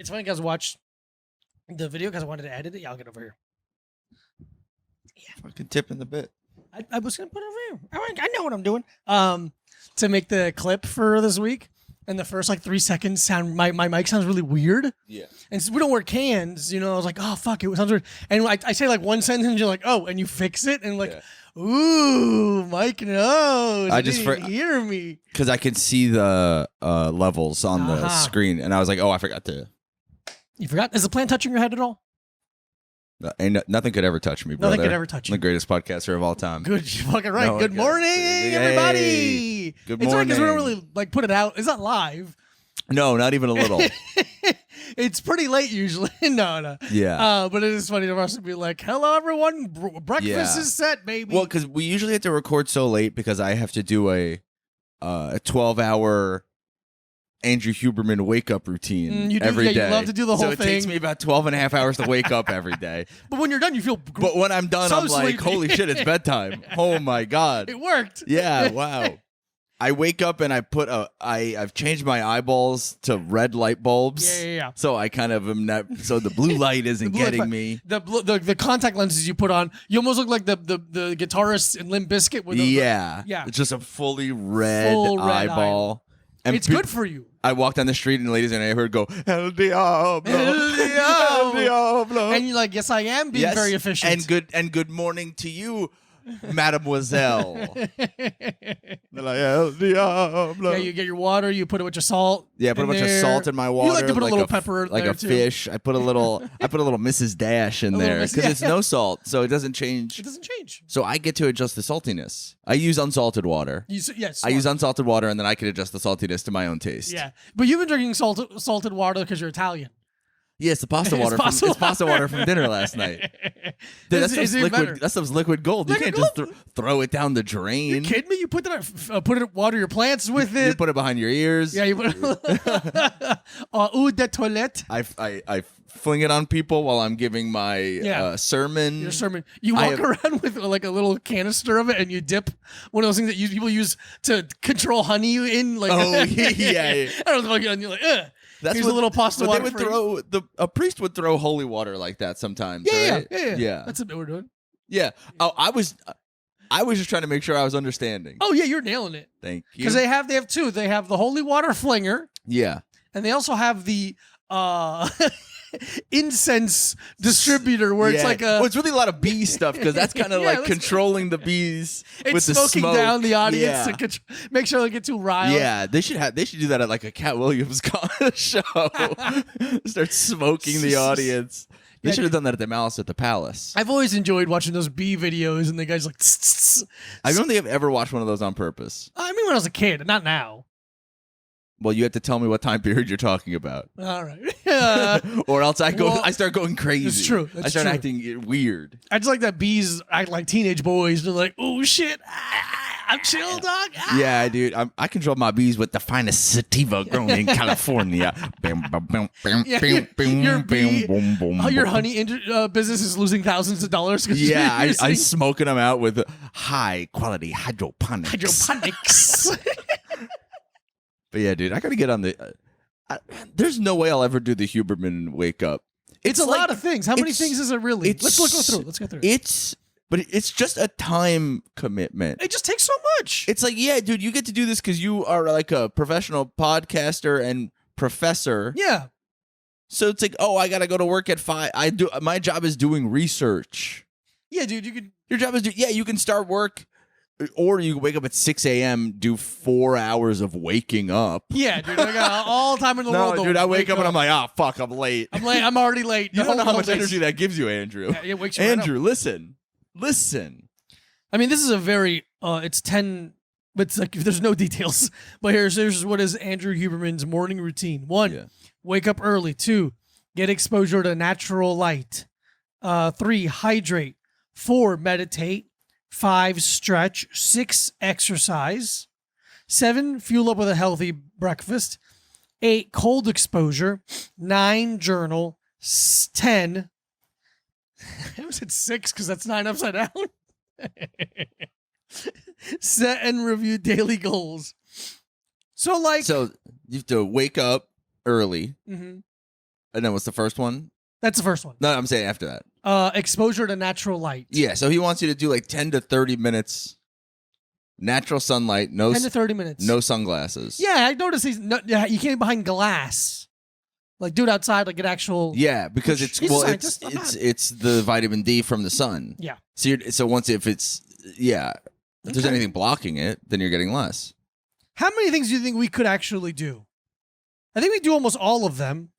It's funny because I watched the video because I wanted to edit it. Yeah, I'll get over here. Fucking tip in the bit. I was gonna put it over here. I know what I'm doing. To make the clip for this week, and the first like 3 seconds sound my mic sounds really weird. Yeah. And since we don't wear cans, I was like, oh fuck, it sounds weird. And I say like one sentence, you're like, oh, and you fix it, and like, ooh, Mike knows. I just just hear me because I could see the levels on the screen, and I was like, oh, I forgot to. You forgot? Is the plant touching your head at all? Nothing could ever touch me, brother. Nothing could ever touch you. I'm the greatest podcaster of all time. Good, you're fucking right. No, Good morning, everybody. Good It's morning. because we don't really like put it out. It's not live. No, not even a little. It's pretty late usually. No. Yeah. But it is funny for us to be like, hello, everyone. Breakfast is set, baby. Well, because we usually have to record so late because I have to do a 12-hour Andrew Huberman wake-up routine every day. You love to do the whole thing. So it thing. takes me about 12 and a half hours to wake up every day. But when you're done, you feel But when I'm done, I'm like, sleepy. holy shit, it's bedtime. Oh, my God. It worked. Yeah, wow. I wake up and I've changed my eyeballs to red light bulbs. Yeah. So I kind of am not, so the blue light isn't getting me. The contact lenses you put on, you almost look like the guitarist in Limp Bizkit with Yeah. Yeah. It's just a fully red Full red eyeball. And it's good for you. I walked down the street and ladies in the neighborhood go, El Diablo. El Diablo. And you're like, yes, I am being very efficient. And good morning to you, Mademoiselle. They're like, El Diablo. Yeah, you get your water, you put it with your salt. Yeah, I put a bunch of salt in my water. You like to put a little pepper like there a too. fish. I put a little Mrs. Dash in there because it's no salt, so it doesn't change. It doesn't change. So I get to adjust the saltiness. I use unsalted water. Yes. I use unsalted water, and then I can adjust the saltiness to my own taste. Yeah, but you've been drinking salted water because you're Italian. Yeah, it's the pasta water. It's pasta water from dinner last night. Dude, that stuff's liquid gold. You can't just throw it down the drain. You kidding me? You put that, put it, water your plants with it. You put it behind your ears. Yeah, you put eau de toilette. I fling it on people while I'm giving my sermon. Your sermon. You walk around with like a little canister of it, and you dip one of those things that people use to control honey in. Like, oh yeah. I don't know, and you're like, ugh. That's Here's a little pasta water. They would a priest would throw holy water like that sometimes. Yeah, right? yeah. That's what we're doing. Yeah. Oh, I was just trying to make sure I was understanding. Oh yeah, you're nailing it. Thank you. Because they have two. They have the holy water flinger. Yeah. And they also have the incense distributor where it's like it's really a lot of bee stuff because that's kind of like controlling the bees with the smoking smoke. down the audience to make sure they get too riled. Yeah, they should do that at like a Cat Williams show. Start smoking the audience. They should have done that at the Malice at the Palace. I've always enjoyed watching those bee videos and the guys like. I don't think I've ever watched one of those on purpose. I mean, when I was a kid, not now. Well, you have to tell me what time period you're talking about. All right. Or else I start going crazy. That's true. I start acting weird. I just like that bees act like teenage boys. They're like, oh shit, I'm chill, dog. Yeah, dude. I control my bees with the finest sativa grown in California. Your honey business is losing thousands of dollars. Yeah, I'm smoking them out with high quality hydroponics. But yeah, dude, I gotta get on the. There's no way I'll ever do the Huberman wake up. It's a lot of things. How many things is it really? Let's go through. But it's just a time commitment. It just takes so much. It's like, yeah, dude, you get to do this because you are like a professional podcaster and professor. Yeah. So it's like, oh, I gotta go to work at 5. My job is doing research. Yeah, dude, Your job is you can start work. Or you wake up at 6 a.m., do 4 hours of waking up. Yeah, dude. I got all the time in the world. No, dude, I wake up and I'm like, oh, fuck, I'm late. I'm already late. You don't know how much energy that gives you, Andrew. Yeah, it wakes you Andrew, right up. Listen. I mean, this is a very, it's 10, but it's like, there's no details. But here's what is Andrew Huberman's morning routine. 1, wake up early. 2, get exposure to natural light. 3, hydrate. 4, meditate. 5, stretch. 6, exercise. 7, fuel up with a healthy breakfast. 8, cold exposure. 9, journal. 10, I almost said 6 because that's 9 upside down. Set and review daily goals. So you have to wake up early. Mm-hmm. And then what's the first one? That's the first one. No, I'm saying after that. Exposure to natural light. Yeah, so he wants you to do like 10 to 30 minutes natural sunlight, 10 to 30 minutes. No sunglasses. Yeah, I noticed you can't be behind glass. Like, do it outside, like an actual. Yeah, because it's the vitamin D from the sun. Yeah. If there's anything blocking it, then you're getting less. How many things do you think we could actually do? I think we do almost all of them.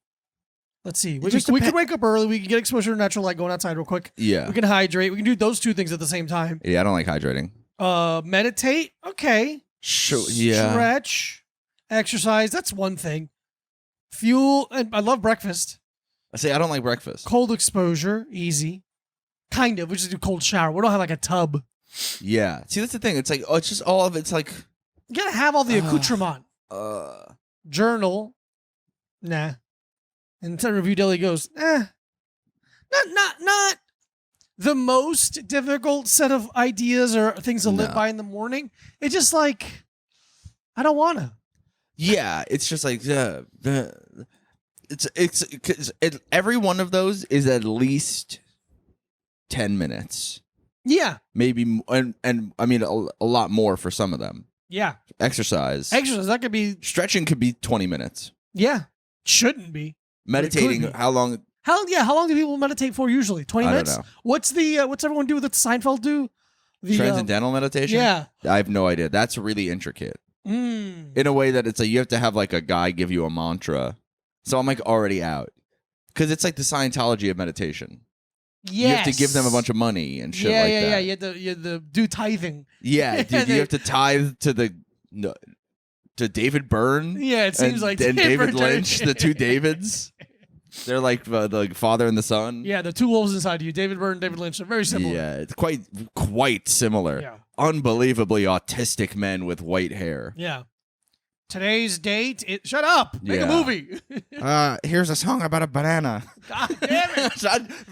Let's see. We could wake up early. We can get exposure to natural light going outside real quick. Yeah. We can hydrate. We can do those two things at the same time. Yeah, I don't like hydrating. Meditate. Okay. Sure. Yeah. Stretch. Exercise. That's one thing. Fuel. And I love breakfast. I don't like breakfast. Cold exposure. Easy. Kind of. We just do cold shower. We don't have like a tub. Yeah. See, that's the thing. It's like, it's just all of it's like. You gotta have all the accoutrement. Journal. Nah. And then Review Daily goes, not the most difficult set of ideas or things to live by in the morning. It's just like, I don't want to. Yeah, it's just like every one of those is at least 10 minutes. Yeah, maybe, and I mean a lot more for some of them. Yeah, exercise that could be stretching. Could be 20 minutes. Yeah, shouldn't be. Meditating, how long? How long do people meditate for usually? 20 minutes? I don't know. What's everyone do that Seinfeld do? The Transcendental meditation? Yeah. I have no idea. That's really intricate. In a way that it's like you have to have like a guy give you a mantra. So I'm like already out. Because it's like the Scientology of meditation. Yes. You have to give them a bunch of money and shit like that. Yeah. You have to do tithing. Yeah, dude, you have to tithe to David Byrne. Yeah, it seems like David Lynch, the two Davids. They're like the father and the son. Yeah, the two wolves inside you, David Byrne, David Lynch. They're very similar. Yeah, it's quite similar. Yeah. Unbelievably autistic men with white hair. Yeah. Today's date. Shut up. Make a movie. Here's a song about a banana. God damn it.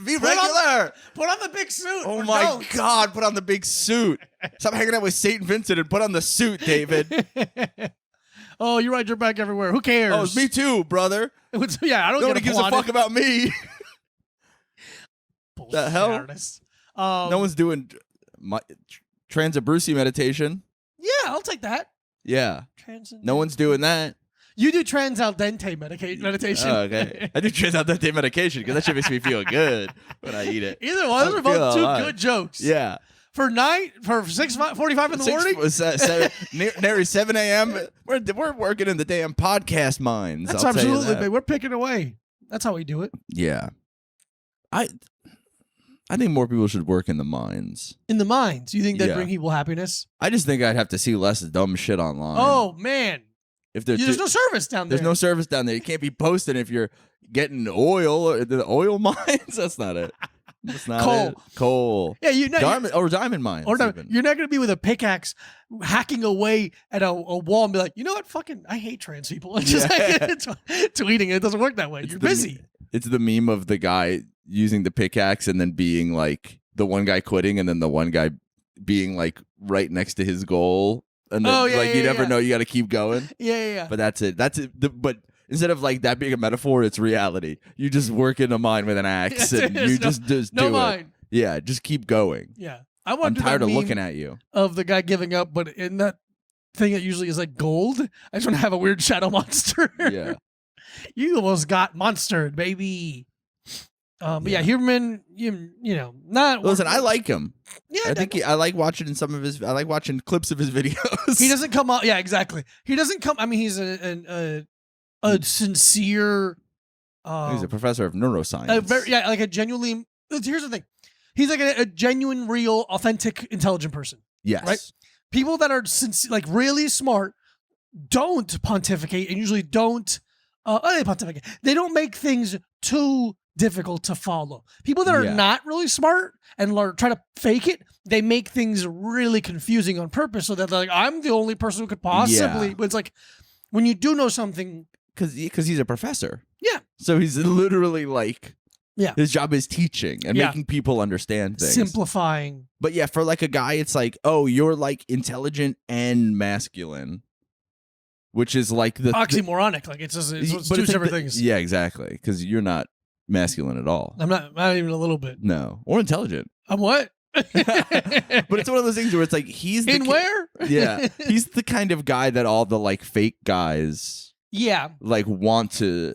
Be regular. Put on the big suit. Oh my God. Put on the big suit. Stop hanging out with St. Vincent and put on the suit, David. Oh, you ride your bike everywhere. Who cares? Oh, it's me too, brother. Yeah, I don't. Nobody gives a fuck about me. The hell? No one's doing Transabrusi meditation. Yeah, I'll take that. Yeah. No one's doing that. You do Transaldente meditation. Oh, okay. I do Transaldente medication because that shit makes me feel good when I eat it. Either one. Those are both two good jokes. Yeah. For 6:45 in the morning? Nearly 7 a.m. We're working in the damn podcast mines. That's absolutely, babe. We're picking away. That's how we do it. Yeah. I think more people should work in the mines. In the mines? You think that'd bring people happiness? I just think I'd have to see less dumb shit online. Oh, man. If there's no service down there. There's no service down there. You can't be posting if you're getting oil or the oil mines. That's not it. That's not coal. Yeah, diamond mines. You're not going to be with a pickaxe hacking away at a wall and be like, you know what? Fucking, I hate trans people. It's just tweeting. It doesn't work that way. You're busy. It's the meme of the guy using the pickaxe and then being like the one guy quitting and then the one guy being like right next to his goal. And then you never know. You got to keep going. Yeah. But that's it. But instead of like that being a metaphor, it's reality. You just work in a mine with an axe and you just do it. Yeah, just keep going. Yeah. I'm tired of looking at you. Of the guy giving up, but in that thing that usually is like gold, I just want to have a weird shadow monster. Yeah. You almost got monstered, baby. But yeah, Huberman, you know, not. Listen, I like him. Yeah, I think I like watching I like watching clips of his videos. He doesn't come out. Yeah, exactly. He doesn't come. I mean, he's a sincere. He's a professor of neuroscience. Like a genuinely. Here's the thing. He's like a genuine, real, authentic, intelligent person. Yes. Right. People that are like really smart don't pontificate and usually don't. They pontificate. They don't make things too difficult to follow. People that are not really smart and try to fake it, they make things really confusing on purpose so that they're like, I'm the only person who could possibly. But it's like when you do know something, because he's a professor. Yeah. So he's literally like, his job is teaching and making people understand things, simplifying. But yeah, for like a guy, it's like, oh, you're like intelligent and masculine. which is like the oxymoronic. Like it's two separate things. Yeah, exactly. Because you're not masculine at all. I'm not even a little bit. No, or intelligent. I'm what? But it's one of those things where it's like he's the where? Yeah, he's the kind of guy that all the like fake guys like want to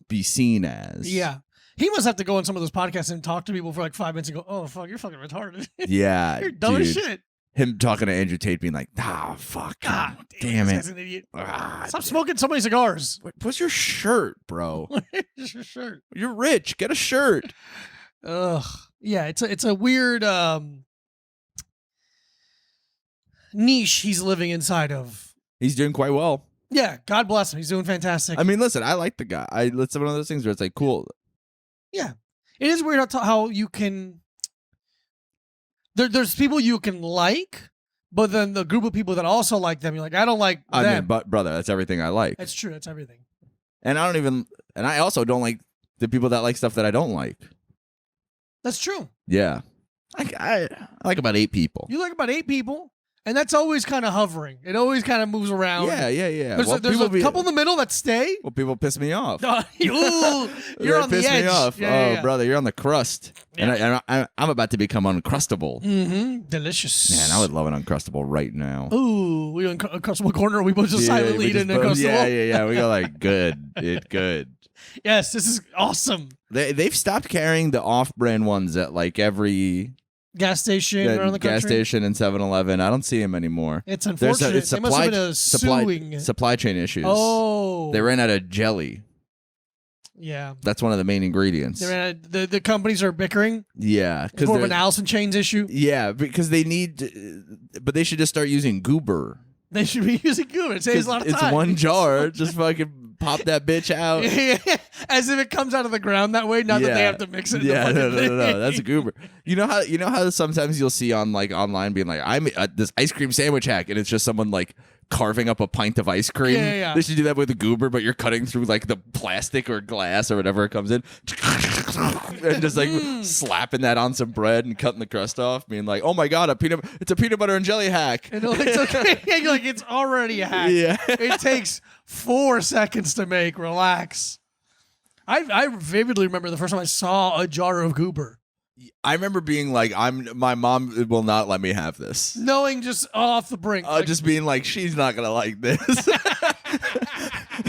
be seen as. Yeah. He must have to go on some of those podcasts and talk to people for like 5 minutes and go, "Oh fuck, you're fucking retarded." Yeah, you're dumb as shit. Him talking to Andrew Tate being like, fuck, God damn it, it, this guy's an idiot. Stop smoking so many cigars. What's your shirt, bro? What's your shirt? You're rich. Get a shirt. Ugh. Yeah, it's a weird niche he's living inside of. He's doing quite well. Yeah, God bless him. He's doing fantastic. I mean, listen, I like the guy. It's one of those things where it's like, cool. Yeah, it is weird how you can. There's people you can like, but then the group of people that also like them, you're like, I don't like them. I mean, but brother, that's everything I like. That's true. That's everything. And I also don't like the people that like stuff that I don't like. That's true. Yeah. I like about 8 people. You like about 8 people, and that's always kind of hovering. It always kind of moves around. Yeah. There's a couple in the middle that stay. Well, people piss me off. Ooh, you're on the edge. Me off. Yeah. Brother, you're on the crust. Yeah. And I'm about to become uncrustable. Mm-hmm. Delicious. Man, I would love an Uncrustable right now. Ooh, we in Uncrustable corner. We both just silently eat an Uncrustable. Yeah. We go like, good. Yes, this is awesome. They've stopped carrying the off-brand ones at like every gas station around the country. Gas station and 7-Eleven. I don't see them anymore. It's unfortunate. They must have been a supply chain issues. Oh. They ran out of jelly. Yeah. That's one of the main ingredients. The companies are bickering. Yeah. It's more of an Allison Chains issue. Yeah, because they should just start using Goober. They should be using Goober. It saves a lot of time. It's one jar. Just fucking pop that bitch out. As if it comes out of the ground that way, not that they have to mix it. Yeah, no. That's a Goober. You know how sometimes you'll see on like online being like, I'm this ice cream sandwich hack, and it's just someone like carving up a pint of ice cream. Yeah. They should do that with a Goober, but you're cutting through like the plastic or glass or whatever it comes in, and just like slapping that on some bread and cutting the crust off, being like, "Oh my god, it's a peanut butter and jelly hack." And it's okay. You're like, it's already a hack. Yeah. It takes 4 seconds to make. Relax. I vividly remember the first time I saw a jar of Goober. I remember being like, my mom will not let me have this. Knowing just off the brink. Just being like, she's not going to like this.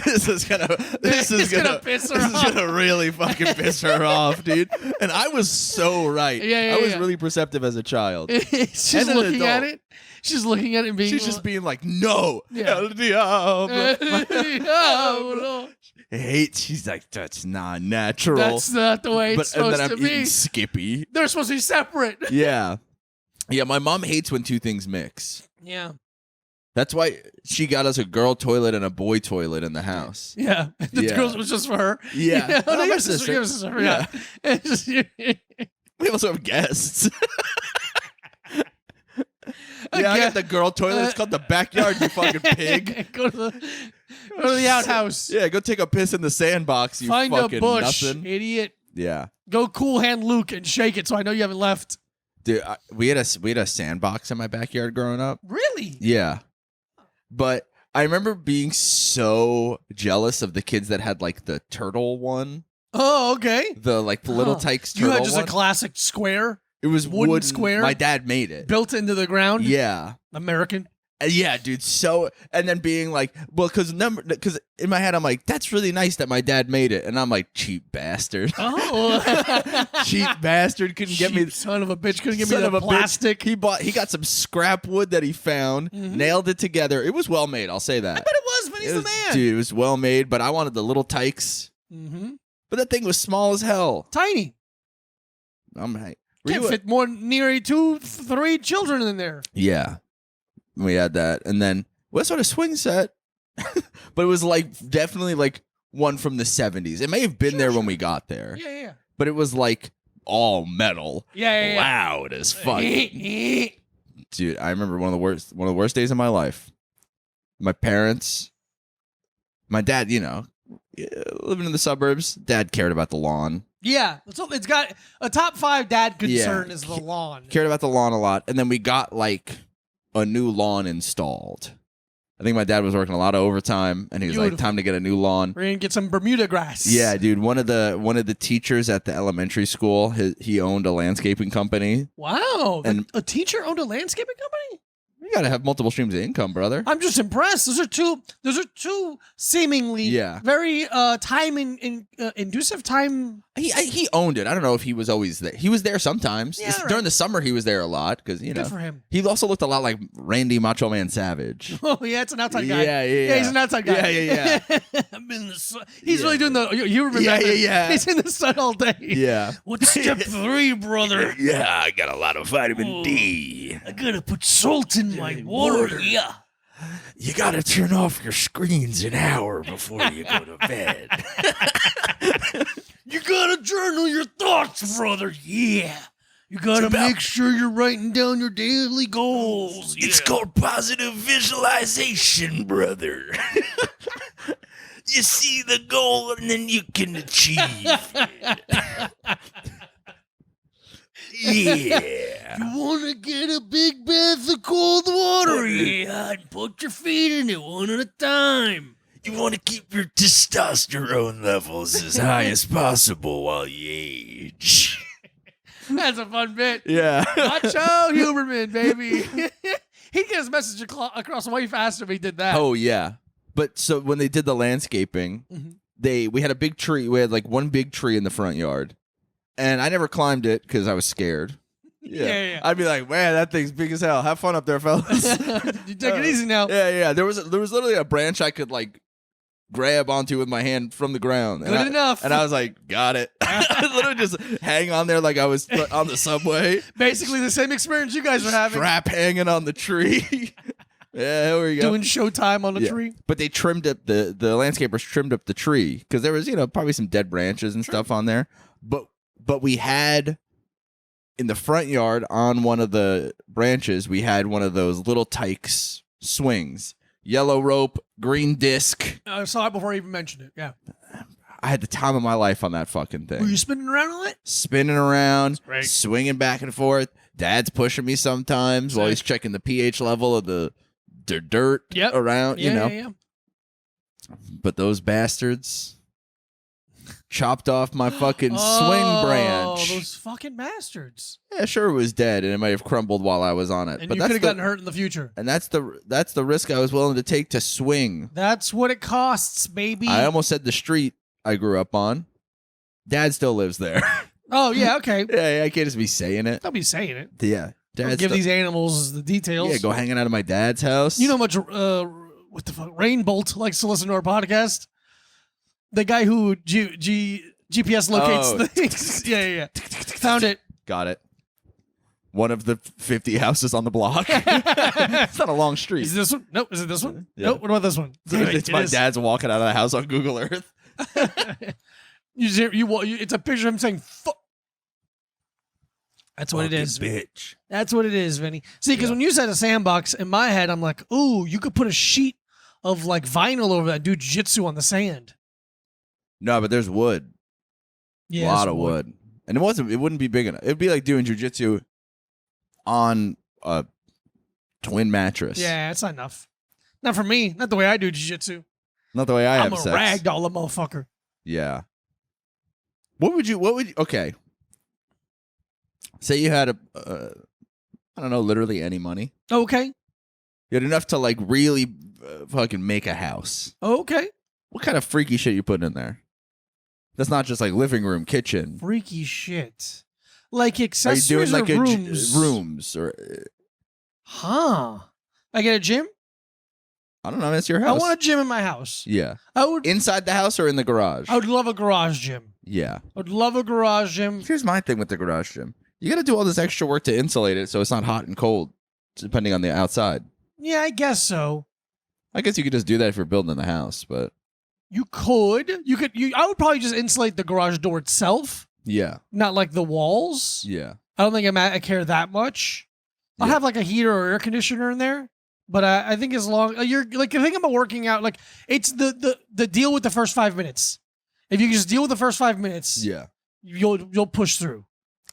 This is gonna piss her off. This is gonna really fucking piss her off, dude. And I was so right. Yeah. I was really perceptive as a child. She's looking at it. She's looking at it and being. She's just being like, no. Yeah. El Diablo. Diablo. She's like, that's not natural. That's not the way it's supposed to be. Eating Skippy. They're supposed to be separate. Yeah. My mom hates when 2 things mix. Yeah. That's why she got us a girl toilet and a boy toilet in the house. Yeah. The girls was just for her. Yeah. Oh, no, your sister. Yeah. We also have guests. I got the girl toilet. It's called the backyard, you fucking pig. Go to the outhouse. Yeah, go take a piss in the sandbox, you Find fucking a bush, nothing. idiot. Yeah. Go cool hand Luke and shake it so I know you haven't left. Dude, we had a sandbox in my backyard growing up. Really? Yeah. But I remember being so jealous of the kids that had like the turtle one. Oh, okay. The like Little Tykes turtle one. You had just one. a classic square? It was wooden square? My dad made it. Built into the ground? Yeah. American? Yeah, dude. So, and then being like, well, because in my head, I'm like, that's really nice that my dad made it. And I'm like, cheap bastard. Oh. Cheap bastard. Couldn't get me. Son of a bitch. Couldn't get me the plastic. Bitch. He got some scrap wood that he found, nailed it together. It was well made. I'll say that. I bet it was, but he's the man. Dude, it was well made, but I wanted the Little Tykes. Mm-hmm. But that thing was small as hell. Tiny. I'm like, can't fit more nearly 2-3 children in there. Yeah. We had that. And then what sort of swing set? But it was like definitely like one from the 70s. It may have been there when we got there. Yeah. But it was like all metal. Yeah. Loud as fuck. Dude, I remember one of the worst days of my life. My parents, my dad, living in the suburbs, dad cared about the lawn. Yeah. So it's got a top 5 dad concern is the lawn. Cared about the lawn a lot. And then we got like a new lawn installed. I think my dad was working a lot of overtime, and he was like, "Time to get a new lawn. We're gonna get some Bermuda grass." Yeah, dude. One of the teachers at the elementary school, he owned a landscaping company. Wow, and a teacher owned a landscaping company. You gotta have multiple streams of income, brother. I'm just impressed. Those are two seemingly very inducive time. He owned it. I don't know if he was always there. He was there sometimes. During the summer, he was there a lot because Good for him. He also looked a lot like Randy Macho Man Savage. Oh yeah, it's an outside guy. Yeah. He's an outside guy. Yeah. I'm in the sun. He's really doing the Huberman Mode. Yeah. He's in the sun all day. Yeah. What's step 3, brother? Yeah, I got a lot of vitamin D. I gotta put salt in my water. Yeah. You gotta turn off your screens an hour before you go to bed. You gotta journal your thoughts, brother. Yeah. You gotta make sure you're writing down your daily goals. Yeah. It's called positive visualization, brother. You see the goal and then you can achieve it. Yeah. You want to get a big bath of cold water? Yeah, and put your feet in it one at a time. You want to keep your testosterone levels as high as possible while you age. That's a fun bit. Yeah. Macho Huberman, baby. He'd get his message across way faster if he did that. Oh, yeah. But so when they did the landscaping, we had a big tree. We had like one big tree in the front yard. And I never climbed it because I was scared. Yeah. I'd be like, man, that thing's big as hell. Have fun up there, fellas. You take it easy now. Yeah. There was literally a branch I could like grab onto with my hand from the ground. Good enough. And I was like, got it. I literally just hang on there like I was on the subway. Basically the same experience you guys were having. Strap hanging on the tree. Yeah, here we go. Doing showtime on the tree. But they trimmed up the landscapers trimmed up the tree because there was, probably some dead branches and stuff on there. But we had in the front yard on one of the branches, we had one of those little tykes swings, yellow rope, green disc. I saw it before I even mentioned it. Yeah. I had the time of my life on that fucking thing. Were you spinning around on it? Spinning around, Great. swinging back and forth. Dad's pushing me sometimes while he's checking the pH level of the dirt around, Yeah. But those bastards chopped off my fucking swing branch. Oh, those fucking bastards. Yeah, sure it was dead and it might have crumbled while I was on it. And but you could have gotten hurt in the future. And that's the risk I was willing to take to swing. That's what it costs, baby. I almost said the street I grew up on. Dad still lives there. Oh, yeah, okay. Yeah, I can't just be saying it. Don't be saying it. Yeah. Don't give these animals the details. Yeah, go hanging out at my dad's house. You know how much what the fuck Rainbolt likes to listen to our podcast? The guy who GPS locates the things. Yeah. Found it. Got it. One of the 50 houses on the block. It's not a long street. Is it this one? Nope. Is it this one? Yeah. Nope. What about this one? It's my dad's walking out of the house on Google Earth. It's a picture of him saying, fuck. That's what it is. Bitch. That's what it is, Vinny. See, because when you said a sandbox, in my head, I'm like, ooh, you could put a sheet of like vinyl over that, do jiu-jitsu on the sand. No, but there's wood. Yeah, a lot of wood. And it wouldn't be big enough. It'd be like doing jiu-jitsu on a twin mattress. Yeah, it's not enough. Not for me. Not the way I do jiu-jitsu. Not the way I have I'm sex. a ragdoll motherfucker. Yeah. Okay. Say you had I don't know, literally any money. Okay. You had enough to like really fucking make a house. Okay. What kind of freaky shit you putting in there? That's not just like living room, kitchen. Freaky shit. Like Are you accessories doing like or rooms? rooms or Huh. I get a gym? I don't know, it's your house. I want a gym in my house. Yeah. I would Inside the house or in the garage? I would love a garage gym. Yeah. I would love a garage gym. Here's my thing with the garage gym. You got to do all this extra work to insulate it so it's not hot and cold, depending on the outside. Yeah, I guess so. I guess you could just do that if you're building the house, but You could. I would probably just insulate the garage door itself, yeah. not like the walls. Yeah. I don't think I care that much. I'll Yeah. have like a heater or air conditioner in there, but I think as long you're like the thing about working out, like it's the deal with the first 5 minutes. If you can just deal with the first 5 minutes, Yeah. you'll push through.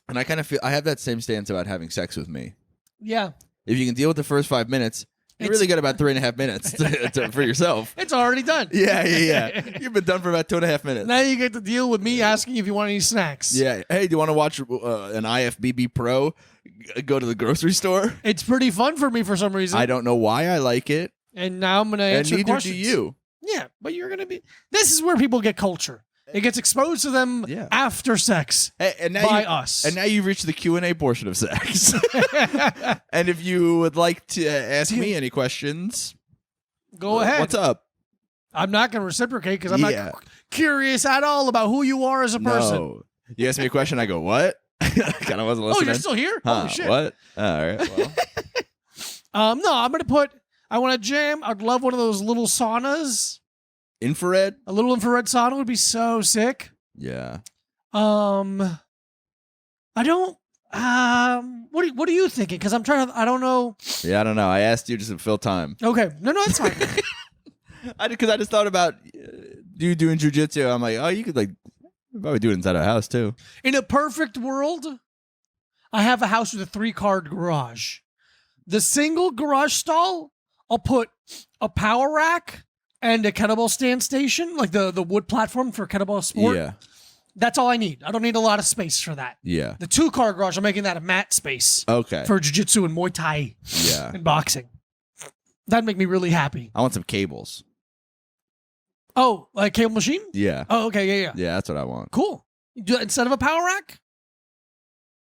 And I kind of feel I have that same stance about having sex with me. Yeah. If you can deal with the first 5 minutes, You really got about 3.5 minutes for yourself. It's already done. Yeah. You've been done for about 2.5 minutes. Now you get to deal with me asking if you want any snacks. Yeah. Hey, do you want to watch an IFBB Pro go to the grocery store? It's pretty fun for me for some reason. I don't know why I like it. And now I'm going to answer questions. questions. And neither do you. Yeah, but you're going to be... This is where people get culture. It gets exposed to them after sex by us. And now you've reached the Q&A portion of sex. And if you would like to ask me any questions, go ahead. What's up? I'm not going to reciprocate because I'm not curious at all about who you are as a person. No. You ask me a question, I go, what? Kind of wasn't listening. Oh, you're still here? Holy shit. What? All right, well. No, I'm going to put... I want to jam. I'd love one of those little saunas. Infrared? A little infrared sauna would be so sick. Yeah. I don't. What are you thinking? Because I'm trying to. I don't know. Yeah, I don't know. I asked you just to fill time. Okay. No, that's fine. Because I just thought about you doing jujitsu. I'm like, oh, you could probably do it inside a house too. In a perfect world, I have a house with a 3-car garage. The single garage stall, I'll put a power rack and a kettlebell stand station, like the wood platform for kettlebell sport. Yeah. That's all I need. I don't need a lot of space for that. Yeah. The 2-car garage, I'm making that a mat space. Okay. For jiu-jitsu and Muay Thai. Yeah. And boxing. That'd make me really happy. I want some cables. Oh, like cable machine? Yeah. Oh, okay. Yeah. Yeah, that's what I want. Cool. You do it instead of a power rack?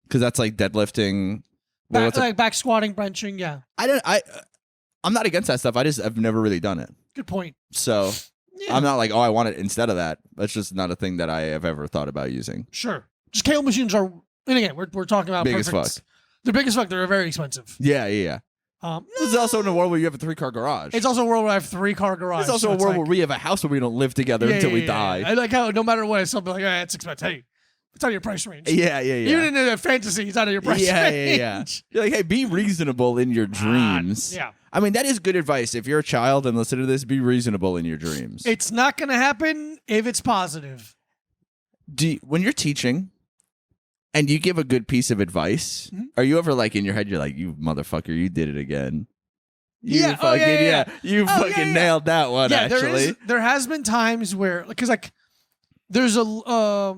Because that's like deadlifting. Back squatting, benching, yeah. I'm not against that stuff. I've never really done it. Good point. So I'm not like, oh, I want it instead of that. That's just not a thing that I have ever thought about using. Sure. Just cable machines are, and again, we're talking about big as fuck. They're big as fuck. They're very expensive. Yeah. This is also in a world where you have a 3-car garage. It's also a world where I have 3-car garage. It's also a world where we have a house where we don't live together until we die. I like how no matter what, it's something like, it's expensive. Hey, it's out of your price range. Yeah. Even in a fantasy, it's out of your price range. Yeah. You're like, hey, be reasonable in your dreams. Yeah. I mean, that is good advice. If you're a child and listen to this, be reasonable in your dreams. It's not going to happen if it's positive. When you're teaching and you give a good piece of advice, are you ever like in your head, you're like, you motherfucker, you did it again. You fucking nailed that one, actually. There has been times where, because like, there's a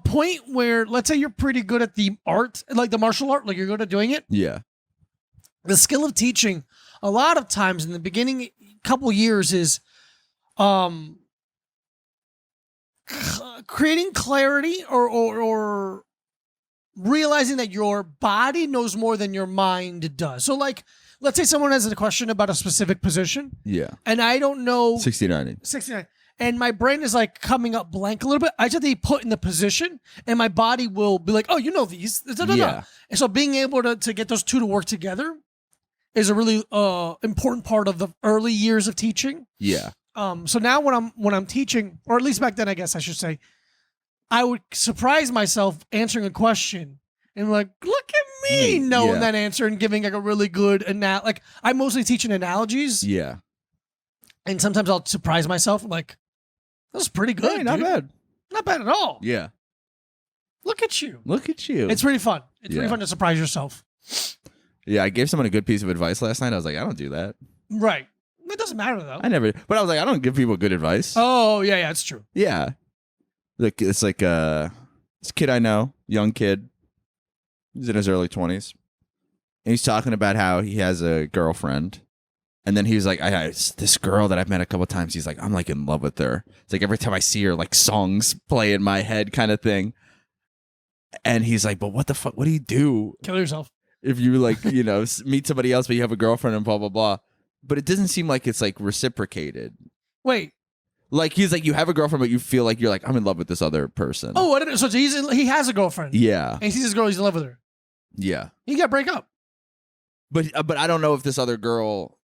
point where, let's say you're pretty good at the art, like the martial art, like you're good at doing it. Yeah. The skill of teaching, a lot of times in the beginning couple years is creating clarity or realizing that your body knows more than your mind does. So like, let's say someone has a question about a specific position. Yeah. And I don't know. 69. And my brain is like coming up blank a little bit. I just have to be put in the position and my body will be like, oh, you know these. Yeah. And so being able to get those two to work together is a really important part of the early years of teaching. Yeah. So now when I'm teaching, or at least back then, I guess I should say, I would surprise myself answering a question and like, look at me knowing that answer and giving like a really good like I mostly teach in analogies. Yeah. And sometimes I'll surprise myself. I'm like, that was pretty good. Hey, not bad. Not bad at all. Yeah. Look at you. It's pretty fun. It's pretty fun to surprise yourself. Yeah, I gave someone a good piece of advice last night. I was like, I don't do that. Right. It doesn't matter, though. I never, but I was like, I don't give people good advice. Oh, yeah, it's true. Yeah. Like, it's like this kid I know, young kid. He's in his early 20s. And he's talking about how he has a girlfriend. And then he was like, it's this girl that I've met a couple times. He's like, I'm like in love with her. It's like every time I see her, like songs play in my head kind of thing. And he's like, but what the fuck? What do you do? Kill yourself. If you like, meet somebody else, but you have a girlfriend and blah, blah, blah. But it doesn't seem like it's like reciprocated. Wait. Like he's like, you have a girlfriend, but you feel like you're like, I'm in love with this other person. Oh, I didn't know. So he has a girlfriend. Yeah. And he sees this girl, he's in love with her. Yeah. He got to break up. But I don't know if this other girl.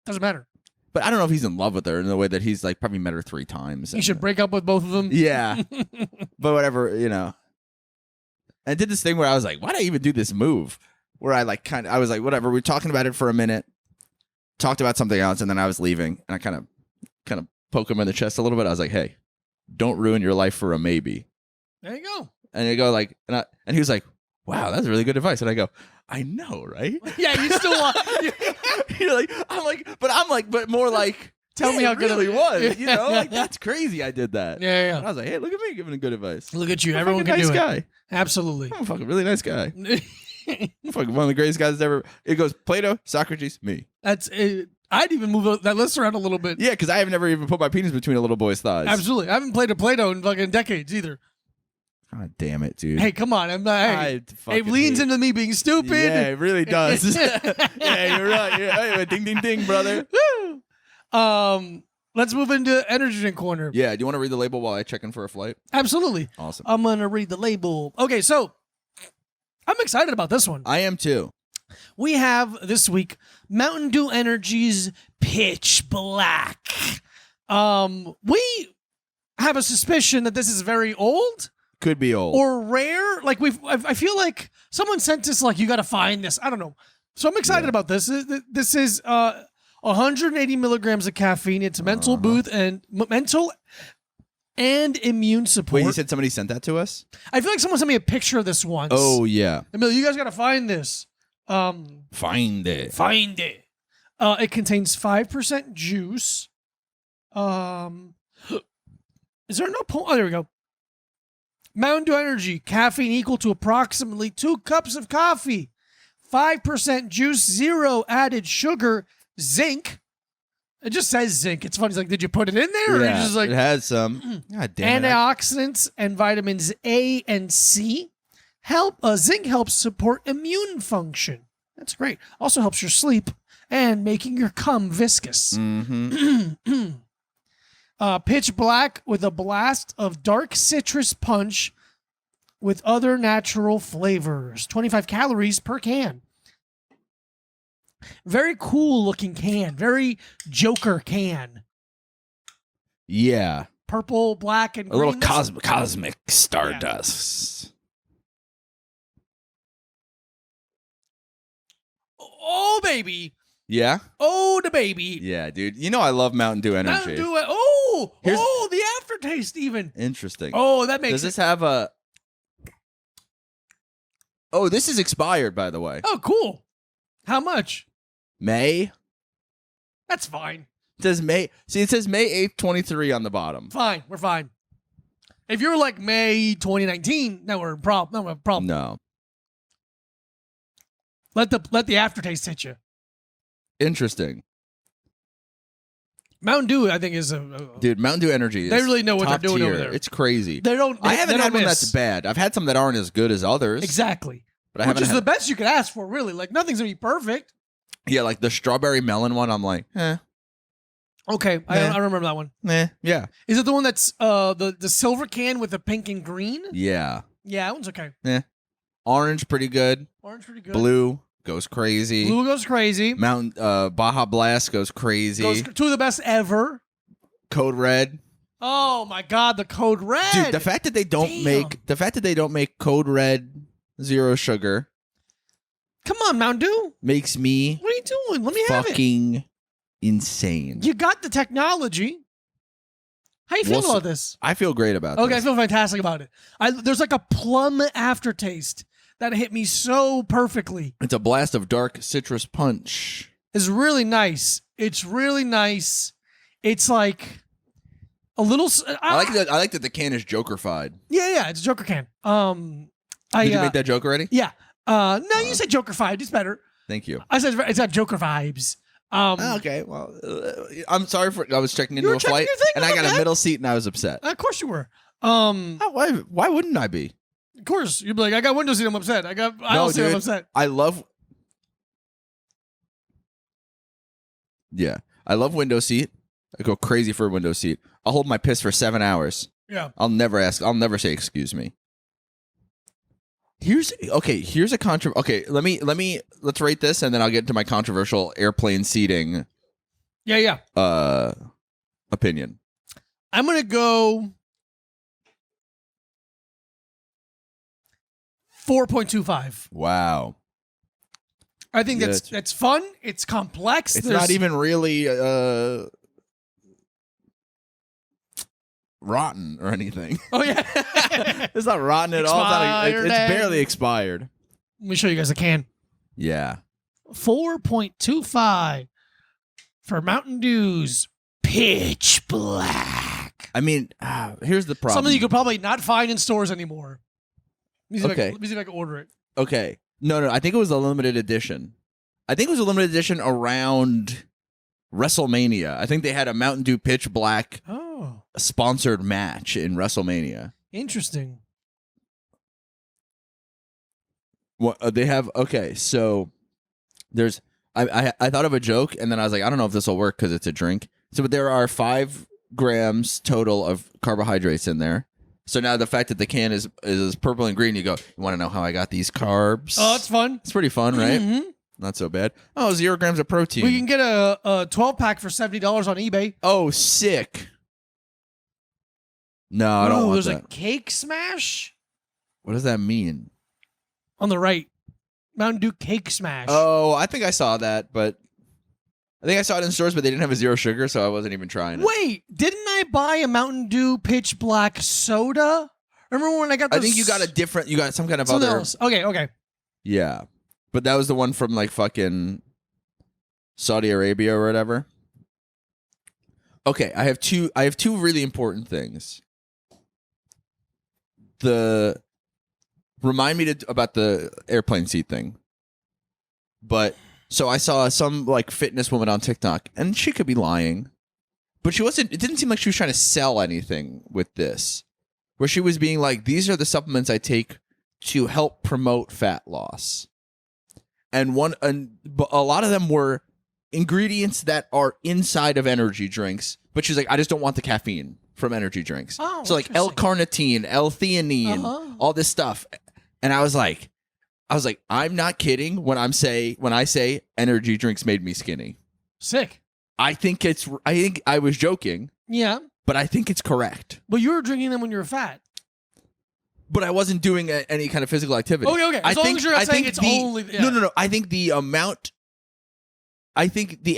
Doesn't matter. But I don't know if he's in love with her in the way that he's like probably met her 3 times. He should break up with both of them. Yeah. But whatever, And I did this thing where I was like, why'd I even do this move? Where I like I was like, whatever, we're talking about it for a minute, talked about something else, and then I was leaving, and I kind of poke him in the chest a little bit. I was like, hey, don't ruin your life for a maybe. There you go. And you go like, and he was like, wow, that's really good advice. And I go, I know, right? Yeah, you still want. You're like, I'm like, but more like, Tell me how it good really it was. You know, like that's crazy. I did that. Yeah. And I was like, hey, look at me giving good advice. Look at you. I'm a Everyone can fucking do nice it. guy. Absolutely. I'm a fucking really nice guy. I'm fucking one of the greatest guys ever. It goes Plato, Socrates, me. That's it. I'd even move that list around a little bit. Yeah, because I have never even put my penis between a little boy's thighs. Absolutely. I haven't played a Play-Doh in fucking decades either. God damn it, dude. Hey, come on. I'm not. Hey, it leans into me being stupid. Yeah, it really does. Yeah, you're right. Yeah, ding, ding, ding, brother. Woo! Let's move into energy drink corner. Yeah, do you want to read the label while I check in for a flight? Absolutely. Awesome. I'm gonna read the label. Okay, so I'm excited about this one. I am too. We have this week Mountain Dew Energy's Pitch Black. We have a suspicion that this is very old. Could be old. Or rare. Like I feel like someone sent us like, you got to find this. I don't know. So I'm excited about this. This is 180 milligrams of caffeine. It's mental and immune support. Wait, you said somebody sent that to us? I feel like someone sent me a picture of this once. Oh, yeah. Emilio, you guys got to find this. Find it. Find it. It contains 5% juice. Is there no point? Oh, there we go. Mountain Dew Energy, caffeine equal to approximately 2 cups of coffee, 5% juice, 0 added sugar, zinc. It just says zinc. It's funny. It's like, did you put it in there? Or Yeah, you just like, it has some. God damn it. Antioxidants and vitamins A and C zinc helps support immune function. That's great. Also helps your sleep and making your cum viscous. Mm-hmm. Pitch Black with a blast of dark citrus punch with other natural flavors. 25 calories per can. Very cool looking can. Very Joker can. Yeah. Purple, black, and A green. little cosmic stardust. Oh, baby. Yeah? Oh, the baby. Yeah, dude. You know I love Mountain Dew Energy. Mountain Dew. The aftertaste even. Interesting. Oh, that makes Does this have a... Oh, this is expired, by the way. Oh, cool. How much? May? That's fine. It says May. See, it says May 8th, 23 on the bottom. Fine. We're fine. If you're like May 2019, now we're a problem. No. Let the aftertaste hit you. Interesting. Mountain Dew, I think, is Dude, Mountain Dew Energy is they really know what they're doing tier. over there. It's crazy. I haven't had one that's bad. I've had some that aren't as good as others. Exactly. But Which is the best you could ask for, really. Like, nothing's going to be perfect. Yeah, like the strawberry melon one, I'm like, Okay, I remember that one. Yeah. Is it the one that's the silver can with the pink and green? Yeah. Yeah, that one's okay. Orange, pretty good. Orange, pretty good. Blue goes crazy. Blue goes crazy. Mountain Baja Blast goes crazy. Two of the best ever. Code Red. Oh my God, the Code Red. Dude, the fact that they don't make Code Red 0 sugar. Come on, Mountain Dew. Makes me What are you doing? Let me have it. fucking insane. You got the technology. How you feel about this? I feel great about this. Okay, I feel fantastic about it. There's like a plum aftertaste that hit me so perfectly. It's a blast of dark citrus punch. It's really nice. It's really nice. It's like a little. I like that the can is Joker-fied. Yeah, it's a Joker can. Did you make that joke already? Yeah. No, you said Joker 5. It's better. Thank you. I said it's got Joker vibes. Okay, well, I'm sorry I was checking into a flight, and I got a middle seat, and I was upset. Of course you were. Why wouldn't I be? Of course. You'd be like, I got window seat, I'm upset. I don't see I'm upset. I love window seat. I go crazy for a window seat. I'll hold my piss for 7 hours. Yeah. I'll never say excuse me. Here's a let's rate this, and then I'll get into my controversial airplane seating Yeah. opinion. I'm gonna go 4.25. Wow. I think that's fun. It's complex. It's not even really rotten or anything. Oh yeah. It's not rotten at all. It's barely expired. Let me show you guys a can. Yeah. 4.25 for Mountain Dew's Pitch Black. I mean, here's the problem. Something you could probably not find in stores anymore. Let me Okay. see if I can order it. Okay. No. I think it was a limited edition. I think it was a limited edition around WrestleMania. I think they had a Mountain Dew Pitch Black sponsored match in WrestleMania. Interesting. What they have? Okay, so there's. I thought of a joke, and then I was like, I don't know if this will work because it's a drink. So, but there are 5 grams total of carbohydrates in there. So now the fact that the can is purple and green, you go, you want to know how I got these carbs? Oh, it's fun. It's pretty fun, right? Mm-hmm. Not so bad. Oh, 0 grams of protein. We can get a 12-pack for $70 on eBay. Oh, sick. No, I don't want there's that. a Cake Smash What does that mean? on the right. Mountain Dew Cake Smash. Oh, I think I saw that, but I think I saw it in stores, but they didn't have a 0 sugar, so I wasn't even trying it. Wait, didn't I buy a Mountain Dew Pitch Black soda? Remember when I got? I think you got some kind of something other. else. Okay. Yeah, but that was the one from like fucking Saudi Arabia or whatever. Okay, I have two really important things. Remind me about the airplane seat thing. But so I saw some like fitness woman on TikTok, and she could be lying, but she wasn't. It didn't seem like she was trying to sell anything with this, where she was being like, "These are the supplements I take to help promote fat loss," and a lot of them were ingredients that are inside of energy drinks. But she's like, "I just don't want the caffeine from energy drinks." Oh, so like L-carnitine, L-theanine, all this stuff. And I was like, I'm not kidding when I say energy drinks made me skinny. Sick. I think I was joking. Yeah. But I think it's correct. But you were drinking them when you were fat. But I wasn't doing any kind of physical activity. Okay. As long as you're not saying it's only. Yeah. No. I think the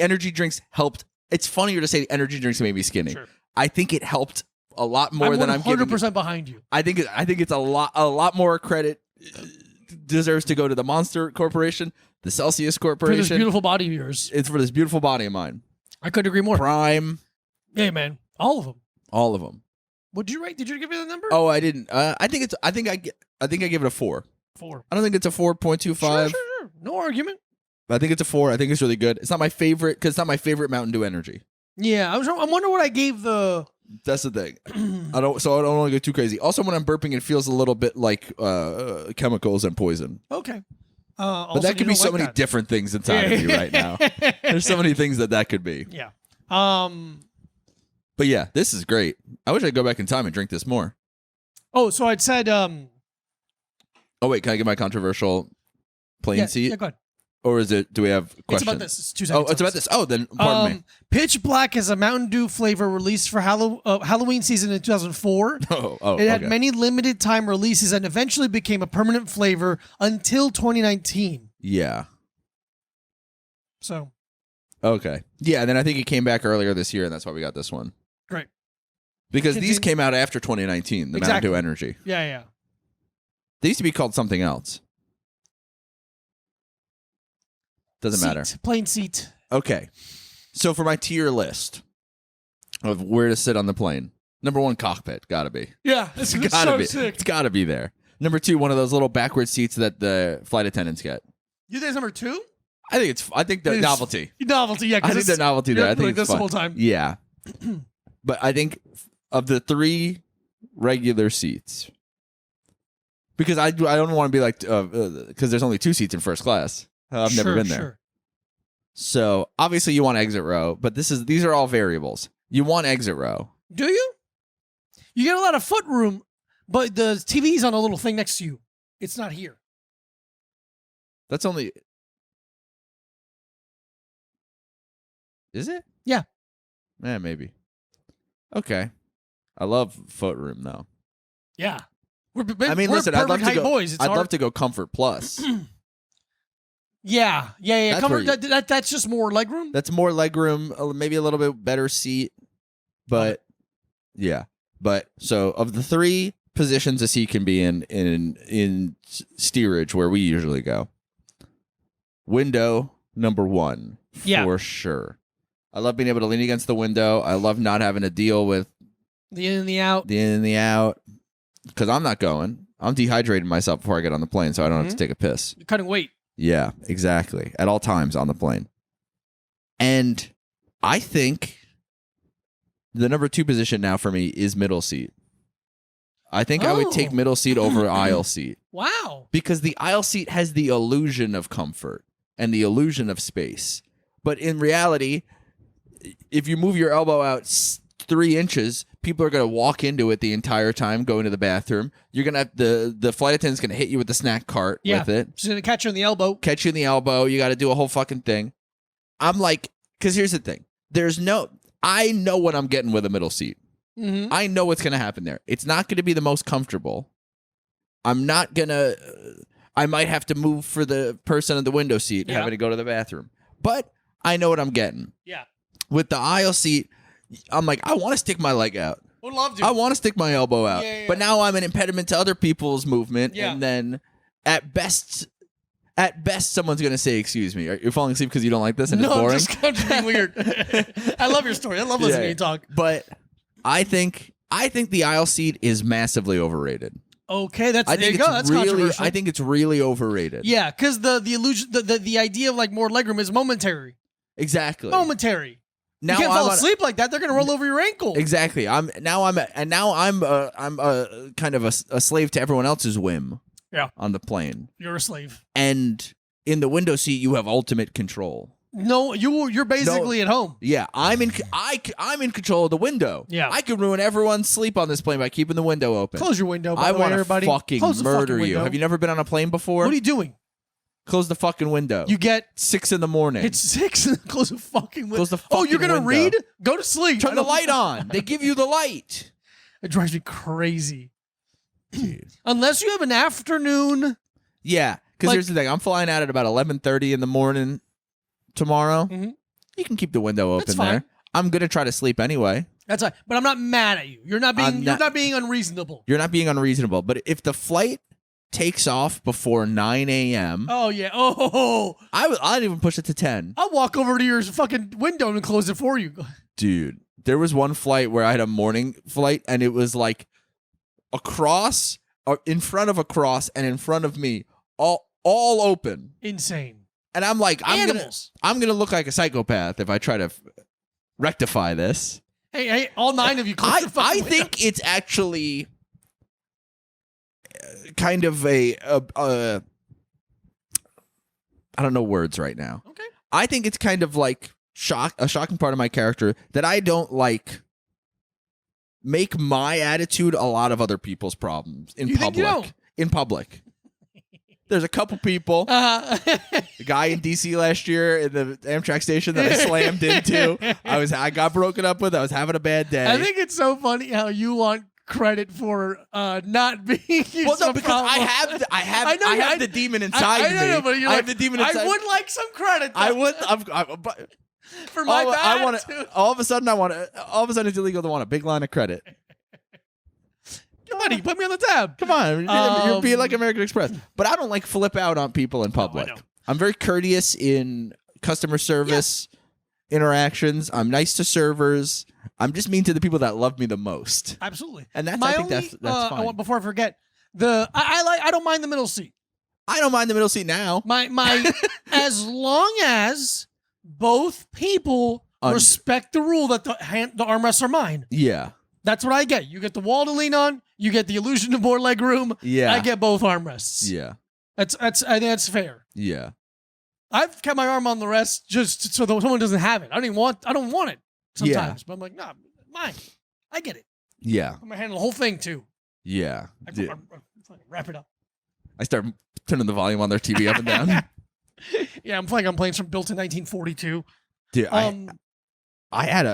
energy drinks helped. It's funnier to say energy drinks made me skinny. Sure. I think it helped a lot more than I'm giving. 100% behind you. I think it's a lot more credit deserves to go to the Monster Corporation, the Celsius Corporation. For this beautiful body of yours. It's for this beautiful body of mine. I couldn't agree more. Prime. Yeah, man. All of them. All of them. What did you rate? Did you give me the number? Oh, I didn't. I think I give it a 4. 4. I don't think it's a 4.25. Sure. No argument. I think it's a 4. I think it's really good. It's not my favorite because it's not my favorite Mountain Dew Energy. Yeah, I'm wondering what I gave the. That's the thing. I don't want to go too crazy. Also, when I'm burping, it feels a little bit like chemicals and poison. Okay. But that could be so many different things inside of you right now. There's so many things that could be. Yeah. But yeah, this is great. I wish I could go back in time and drink this more. Oh, so I'd said. Oh wait, can I get my controversial plane seat? Yeah, go ahead. Or is it? Do we have questions? It's about this. It's 2 seconds. Oh, it's about this. Oh, then pardon me. Pitch Black is a Mountain Dew flavor released for Halloween season in 2004. It had many limited time releases and eventually became a permanent flavor until 2019. Yeah. So. Okay. Yeah, and then I think it came back earlier this year, and that's why we got this one. Great. Because these came out after 2019, the Mountain Dew Energy. Yeah. They used to be called something else. Doesn't matter. Plain seat. Okay. So for my tier list of where to sit on the plane, number 1, cockpit. Gotta be. Yeah, it's gotta so be. sick. It's gotta be there. Number 2, one of those little backward seats that the flight attendants get. You think it's number 2? I think the novelty. Novelty, yeah. I think the novelty there. I think like it's this fun. the whole time. Yeah. But I think of the 3 regular seats, because I don't want to be like, because there's only 2 seats in first class. I've never been there. Sure. So obviously you want exit row, but these are all variables. You want exit row. Do you? You get a lot of foot room, but the TV's on a little thing next to you. It's not here. That's only. Is it? Yeah. Yeah, maybe. Okay. I love foot room though. Yeah. Listen, I'd love to go. Boys. I'd love to go Comfort Plus. Yeah. Comfort, that's just more legroom. That's more legroom, maybe a little bit better seat, but yeah. But so of the 3, positions a seat can be in steerage where we usually go. Window number 1 for sure. I love being able to lean against the window. I love not having to deal with the in and the out. The in and the out. Because I'm not going. I'm dehydrating myself before I get on the plane, so I don't have to take a piss. You're cutting weight. Yeah, exactly. At all times on the plane. And I think the number 2 position now for me is middle seat. I think I would take middle seat over aisle seat. Wow. Because the aisle seat has the illusion of comfort and the illusion of space. But in reality, if you move your elbow out 3 inches, people are going to walk into it the entire time going to the bathroom. You're going to have the flight attendant's going to hit you with the snack cart with it. She's going to catch you in the elbow. Catch you in the elbow. You got to do a whole fucking thing. I'm like, because here's the thing. I know what I'm getting with a middle seat. Mm-hmm. I know what's going to happen there. It's not going to be the most comfortable. I'm not going to, I might have to move for the person in the window seat having to go to the bathroom. But I know what I'm getting. Yeah. With the aisle seat, I'm like, I want to stick my leg out. Would love to. I want to stick my elbow out. Yeah. But now I'm an impediment to other people's movement. Yeah. And then at best, someone's going to say, excuse me, you're falling asleep because you don't like this and it's boring? No, just kind of being weird. I love your story. I love listening to you talk. But I think the aisle seat is massively overrated. Okay, that's controversial. I think it's really overrated. Yeah, because the illusion, the idea of like more legroom is momentary. Exactly. Momentary. Now you can't fall asleep like that. They're going to roll over your ankle. Exactly. I'm kind of a slave to everyone else's whim. Yeah. On the plane. You're a slave. And in the window seat, you have ultimate control. No, you're basically at home. Yeah, I'm in control of the window. Yeah. I could ruin everyone's sleep on this plane by keeping the window open. Close your window, I want to fucking murder you. Have you never been on a plane before? What are you doing? Close the fucking window. You get 6 a.m. It's 6 and close the fucking window. Close the fucking you're gonna window. read? Go to sleep. Turn the light on. They give you the light. It drives me crazy. Dude. Unless you have an afternoon. Yeah, because here's the thing. I'm flying out at about 11:30 in the morning tomorrow. Mm-hmm. You can keep the window open That's fine. there. I'm gonna try to sleep anyway. That's right. But I'm not mad at you. You're not being unreasonable. You're not being unreasonable. But if the flight takes off before 9 a.m. Oh yeah. Oh. I'd even push it to 10. I'll walk over to your fucking window and close it for you. Dude, there was one flight where I had a morning flight and it was like across, or in front of a cross, and in front of me, all open. Insane. And I'm like, I'm Animals. gonna look like a psychopath if I try to rectify this. Hey, all 9 of you. Close your fucking window. Think it's actually kind of I don't know words right now. Okay. I think it's kind of like a shocking part of my character that I don't like make my attitude a lot of other people's problems in public. In public. There's a couple people. The guy in DC last year in the Amtrak station that I slammed into. I got broken up with. I was having a bad day. I think it's so funny how you want credit for not being. Well, no, because I have the demon inside me. Know, but I have the demon inside. I would like some credit. Though. I would. For my bad. All of a sudden, it's illegal to want a big line of credit. Buddy, put me on the tab. Come on, you're being like American Express. But I don't like flip out on people in public. No, I'm very courteous in customer service interactions. I'm nice to servers. I'm just mean to the people that love me the most. Absolutely, and I think that's fine. Before I forget, I don't mind the middle seat. I don't mind the middle seat now. My as long as both people respect the rule that the armrests are mine. Yeah. That's what I get. You get the wall to lean on. You get the illusion of more leg room. Yeah. I get both armrests. Yeah. I think that's fair. Yeah. I've kept my arm on the rest just so that someone doesn't have it. I don't want it sometimes. But I'm like, nah, mine. I get it. Yeah. I'm gonna handle the whole thing too. Yeah. I wrap it up. I start turning the volume on their TV up and down. Yeah, I'm playing some built in 1942. Dude, I had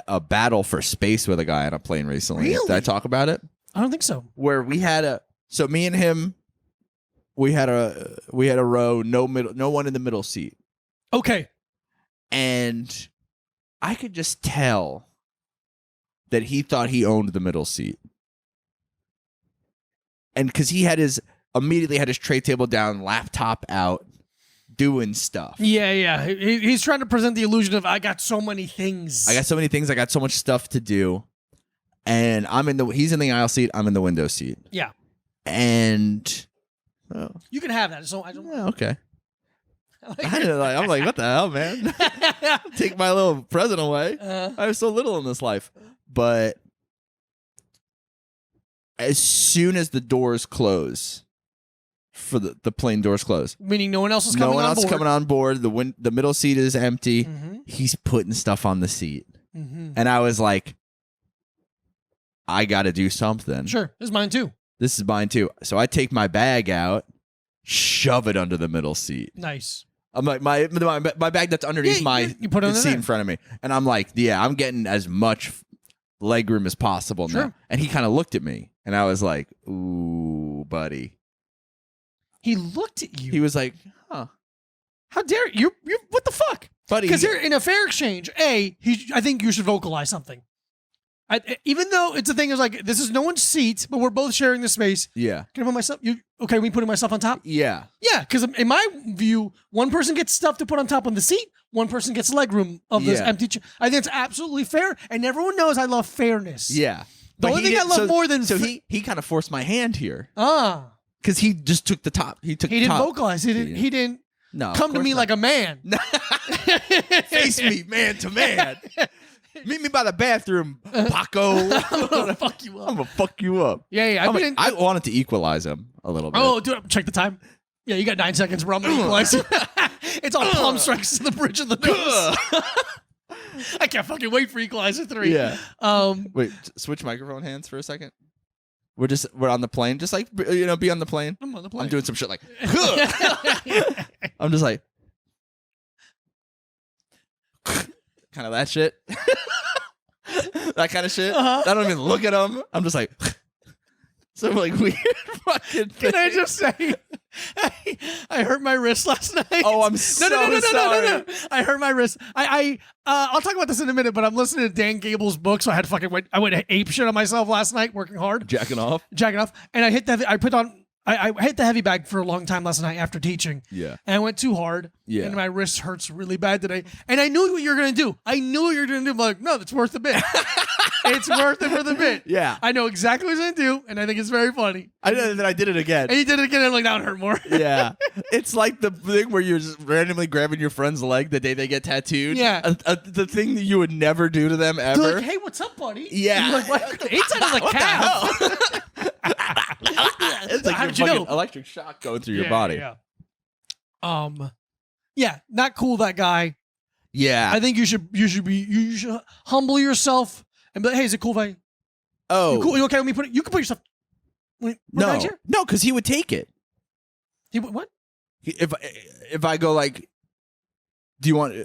a battle for space with a guy on a plane recently. Really? Did I talk about it? I don't think so. Where we had me and him, we had a row, no one in the middle seat. Okay. And I could just tell that he thought he owned the middle seat. and because he immediately had his tray table down, laptop out, doing stuff. Yeah. He's trying to present the illusion of, I got so many things. I got so many things. I got so much stuff to do. And he's in the aisle seat. I'm in the window seat. Yeah. And you can have that. So I don't. Yeah, okay. I'm like, what the hell, man? Take my little present away. I have so little in this life. But as soon as the doors close, for the plane doors close, meaning no one else is coming on board. No one else coming on board. The middle seat is empty. Mm-hmm. He's putting stuff on the seat. Mm-hmm. And I was like, I got to do something. Sure. This is mine too. So I take my bag out, shove it under the middle seat. Nice. I'm like, my bag that's underneath you put it the seat in front of me. And I'm like, yeah, I'm getting as much leg room as possible now. And he kind of looked at me. And I was like, ooh, buddy. He looked at you. He was like, huh. How dare you? What the fuck? Buddy. Because you're in a fair exchange. I think you should vocalize something. Even though it's a thing, is like, this is no one's seat, but we're both sharing the space. Yeah. Can I put myself? Me putting myself on top? Yeah. Yeah, because in my view, one person gets stuff to put on top of the seat, one person gets leg room of this empty chair. I think it's absolutely fair, and everyone knows I love fairness. Yeah. The only thing I love more than... So he kind of forced my hand here. Because he just took the top. He didn't vocalize. He didn't come to me like a man. Face me man to man. Meet me by the bathroom, Paco. I'm gonna fuck you up. I'm gonna fuck you up. Yeah. I wanted to equalize him a little bit. Oh, dude, check the time. Yeah, you got 9 seconds, bro. I'm gonna equalize you. It's all palm strikes to the bridge of the nose. I can't fucking wait for Equalizer 3. Yeah. Wait, switch microphone hands for a second. We're on the plane. Just like, be on the plane. I'm on the plane. I'm doing some shit like, I'm just like, kind of that shit. That kind of shit. I don't even look at them. I'm just like, some like weird fucking thing. Can I just say, I hurt my wrist last night. Oh, I'm sorry. No. I hurt my wrist. I'll talk about this in a minute, but I'm listening to Dan Gable's book, so I went ape shit on myself last night, working hard. Jacking off. And I hit I hit the heavy bag for a long time last night after teaching. Yeah. And I went too hard. Yeah. And my wrist hurts really bad today. And I knew what you were going to do. I'm like, no, that's worth the bit. It's worth it for the bit. Yeah. I know exactly what he's going to do, and I think it's very funny. I know that I did it again. And you did it again, and I'm like, that would hurt more. Yeah. It's like the thing where you're just randomly grabbing your friend's leg the day they get tattooed. Yeah. The thing that you would never do to them ever. They're like, hey, what's up, buddy? Yeah. And you're like, what? Inside of the calf. It's like How'd your you fucking know? electric shock going through your body. Yeah, not cool, that guy. Yeah. I think you should humble yourself and be like, hey, is it cool if I... Oh. You cool? You okay with me you can put yourself... No, because he would take it. He would what? If I go like, do you want...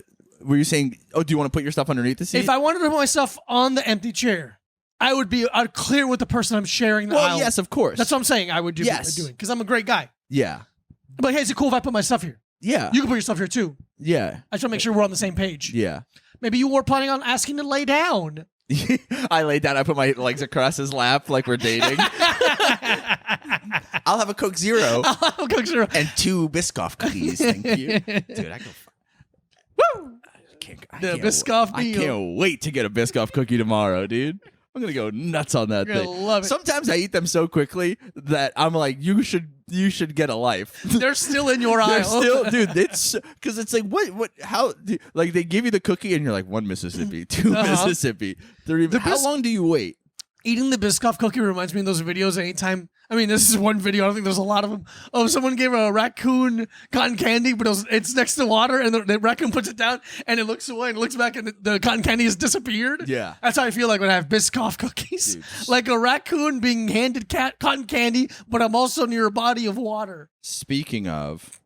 Were you saying, do you want to put your stuff underneath the seat? If I wanted to put my stuff on the empty chair, I'd clear with the person I'm sharing the aisle. Well, yes, of course. That's what I'm saying I would do. Yes. Because I'm a great guy. Yeah. But hey, is it cool if I put my stuff here? Yeah. You can put your stuff here too. Yeah. I just want to make sure we're on the same page. Yeah. Maybe you were planning on asking to lay down. I laid down. I put my legs across his lap like we're dating. I'll have a Coke Zero. And 2 Biscoff cookies. Thank you. Dude, I go... Woo! The Biscoff meal. I can't wait to get a Biscoff cookie tomorrow, dude. I'm going to go nuts on that thing. Love it. Sometimes I eat them so quickly that I'm like, you should get a life. They're still in your aisle. They're still, dude, it's because it's like, how, like they give you the cookie and you're like 1 Mississippi, 2 Mississippi, 3. How long do you wait? Eating the Biscoff cookie reminds me of those videos anytime. I mean, this is one video. I don't think there's a lot of them. Oh, someone gave a raccoon cotton candy, but it's next to water, and the raccoon puts it down, and it looks away, and looks back, and the cotton candy has disappeared. Yeah. That's how I feel like when I have Biscoff cookies. Dude. Like a raccoon being handed cotton candy, but I'm also near a body of water. Speaking of...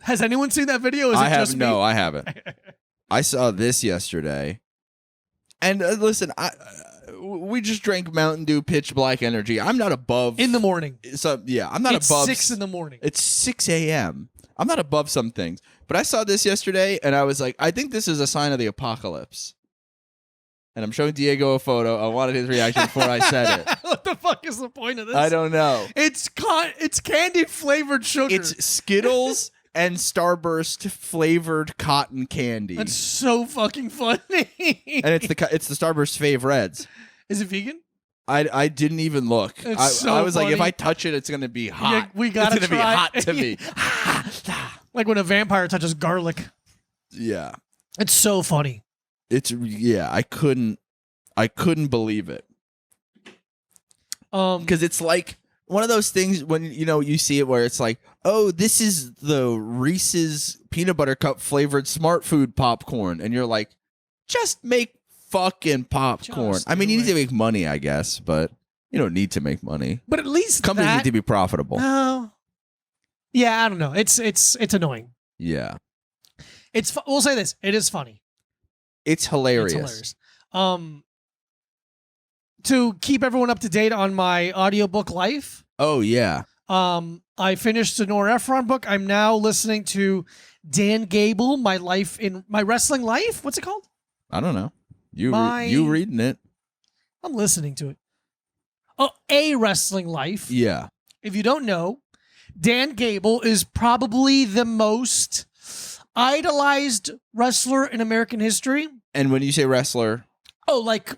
Has anyone seen that video? I haven't. I saw this yesterday. And listen, we just drank Mountain Dew Pitch Black Energy. I'm not above... In the morning. So, yeah, I'm not above... It's 6 in the morning. It's 6 a.m. I'm not above some things. But I saw this yesterday, and I was like, I think this is a sign of the apocalypse. And I'm showing Diego a photo. I wanted his reaction before I said it. What the fuck is the point of this? I don't know. It's candy flavored sugar. It's Skittles and Starburst flavored cotton candy. That's so fucking funny. And it's the Starburst Fave Reds. Is it vegan? I didn't even look. I was like, if I touch it, it's gonna be hot. Yeah, we gotta It's gonna try. be hot to me. Like when a vampire touches garlic. Yeah. It's so funny. I couldn't believe it. Because it's like one of those things when you see it where it's like, oh, this is the Reese's peanut butter cup flavored smart food popcorn, and you're like, just make fucking popcorn. Just I mean, you do need to make money, I guess, but you don't need to make money. But at least Companies need to be profitable. No. Yeah, I don't know. It's annoying. Yeah. We'll say this. It is funny. It's hilarious. It's hilarious. To keep everyone up to date on my audiobook life. Oh yeah. I finished the Nora Ephron book. I'm now listening to Dan Gable, My Wrestling Life. What's it called? I don't know. You reading it? I'm listening to it. Oh, A Wrestling Life. Yeah. If you don't know, Dan Gable is probably the most idolized wrestler in American history. And when you say wrestler, like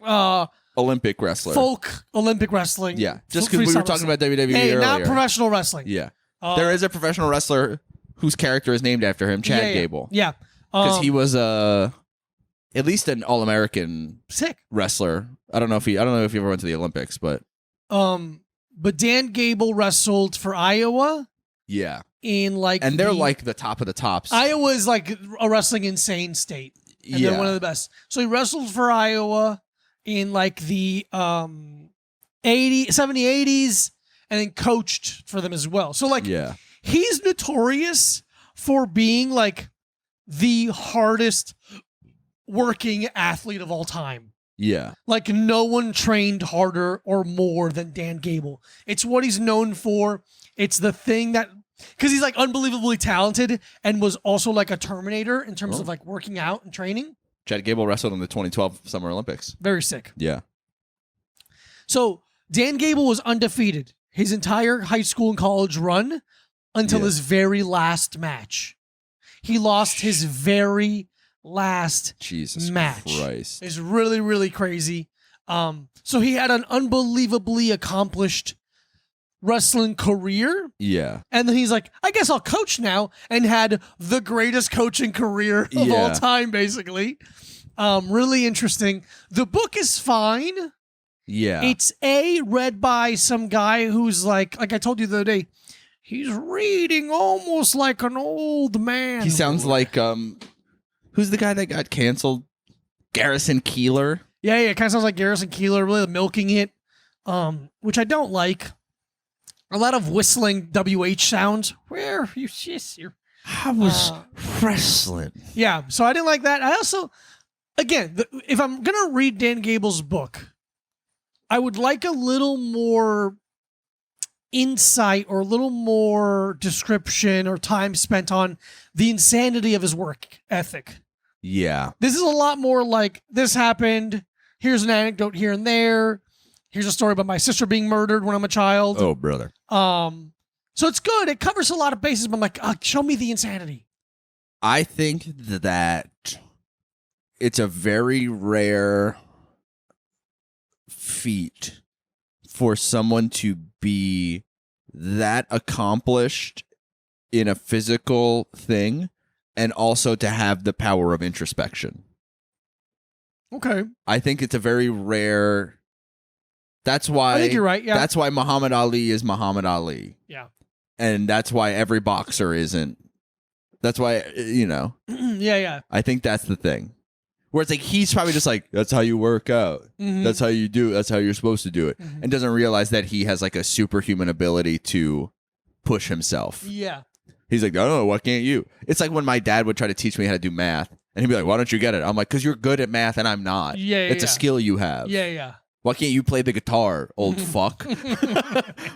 Olympic wrestler, folk Olympic wrestling. Yeah, just because we were talking about WWE earlier. Not professional wrestling. Yeah, there is a professional wrester whose character is named after him, Chad Gable. Yeah, because he was at least an All-American wrestler. I don't know if he ever went to the Olympics, but Dan Gable wrestled for Iowa. Yeah, and they're like the top of the tops. Iowa is like a wrestling insane state. And they're one of the best. So he wrestled for Iowa in like the 70s, 80s, and then coached for them as well. So like he's notorious for being like the hardest working athlete of all time. Yeah. Like no one trained harder or more than Dan Gable. It's what he's known for. It's the thing that, because he's like unbelievably talented and was also like a Terminator in terms of like working out and training. Chad Gable wrestled in the 2012 Summer Olympics. Very sick. Yeah. So Dan Gable was undefeated his entire high school and college run until his very last match. He lost his very last match. Christ. It's really, really crazy. So he had an unbelievably accomplished wrestling career. Yeah. And then he's like, I guess I'll coach now, and had the greatest coaching career of all time, basically. Really interesting. The book is fine. Yeah. It's read by some guy who's like I told you the other day, he's reading almost like an old man. He sounds like who's the guy that got canceled? Garrison Keillor. Yeah, it kind of sounds like Garrison Keillor, really milking it, which I don't like. A lot of whistling WH sounds. Where you I was wrestling. Yeah, so I didn't like that. I also, again, if I'm gonna read Dan Gable's book, I would like a little more insight or a little more description or time spent on the insanity of his work ethic. Yeah. This is a lot more like, this happened, here's an anecdote here and there, here's a story about my sister being murdered when I'm a child. Oh, brother. So it's good. It covers a lot of bases, but I'm like, show me the insanity. I think that it's a very rare feat for someone to be that accomplished in a physical thing and also to have the power of introspection. Okay. I think it's a very rare. That's why I think you're right. Yeah. That's why Muhammad Ali is Muhammad Ali. Yeah. And that's why every boxer isn't. That's why, Yeah. I think that's the thing. Where it's like, he's probably just like, that's how you work out. Mm-hmm. That's how you do it. That's how you're supposed to do it. Mm-hmm. And doesn't realize that he has like a superhuman ability to push himself. Yeah. He's like, I don't know, why can't you? It's like when my dad would try to teach me how to do math. And he'd be like, why don't you get it? I'm like, because you're good at math and I'm not. Yeah. It's a skill you have. Yeah. Why can't you play the guitar, old fuck? Why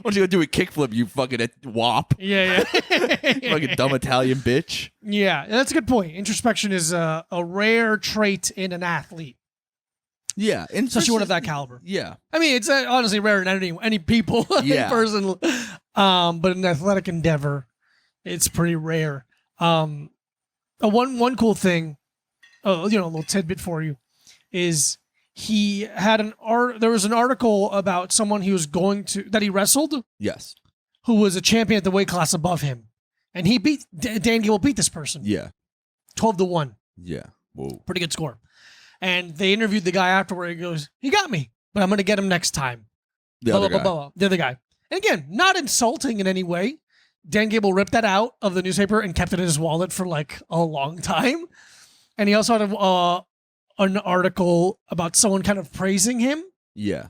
don't you go do a kickflip, you fucking wop? Yeah. Fucking dumb Italian bitch. Yeah, that's a good point. Introspection is a rare trait in an athlete. Yeah, and especially one of that caliber. Yeah, I mean, it's honestly rare in any people, Yeah. any person. But in athletic endeavor, it's pretty rare. One cool thing, a little tidbit for you, is he had there was an article about someone that he wrestled, yes, who was a champion at the weight class above him, and he beat Dan Gable beat this person. yeah, 12-1. yeah. Whoa. Pretty good score. And they interviewed the guy afterward. He goes, "He got me, but I'm going to get him next time." The other guy. The other guy. And again, not insulting in any way. Dan Gable ripped that out of the newspaper and kept it in his wallet for like a long time. And he also had an article about someone kind of praising him. Yeah.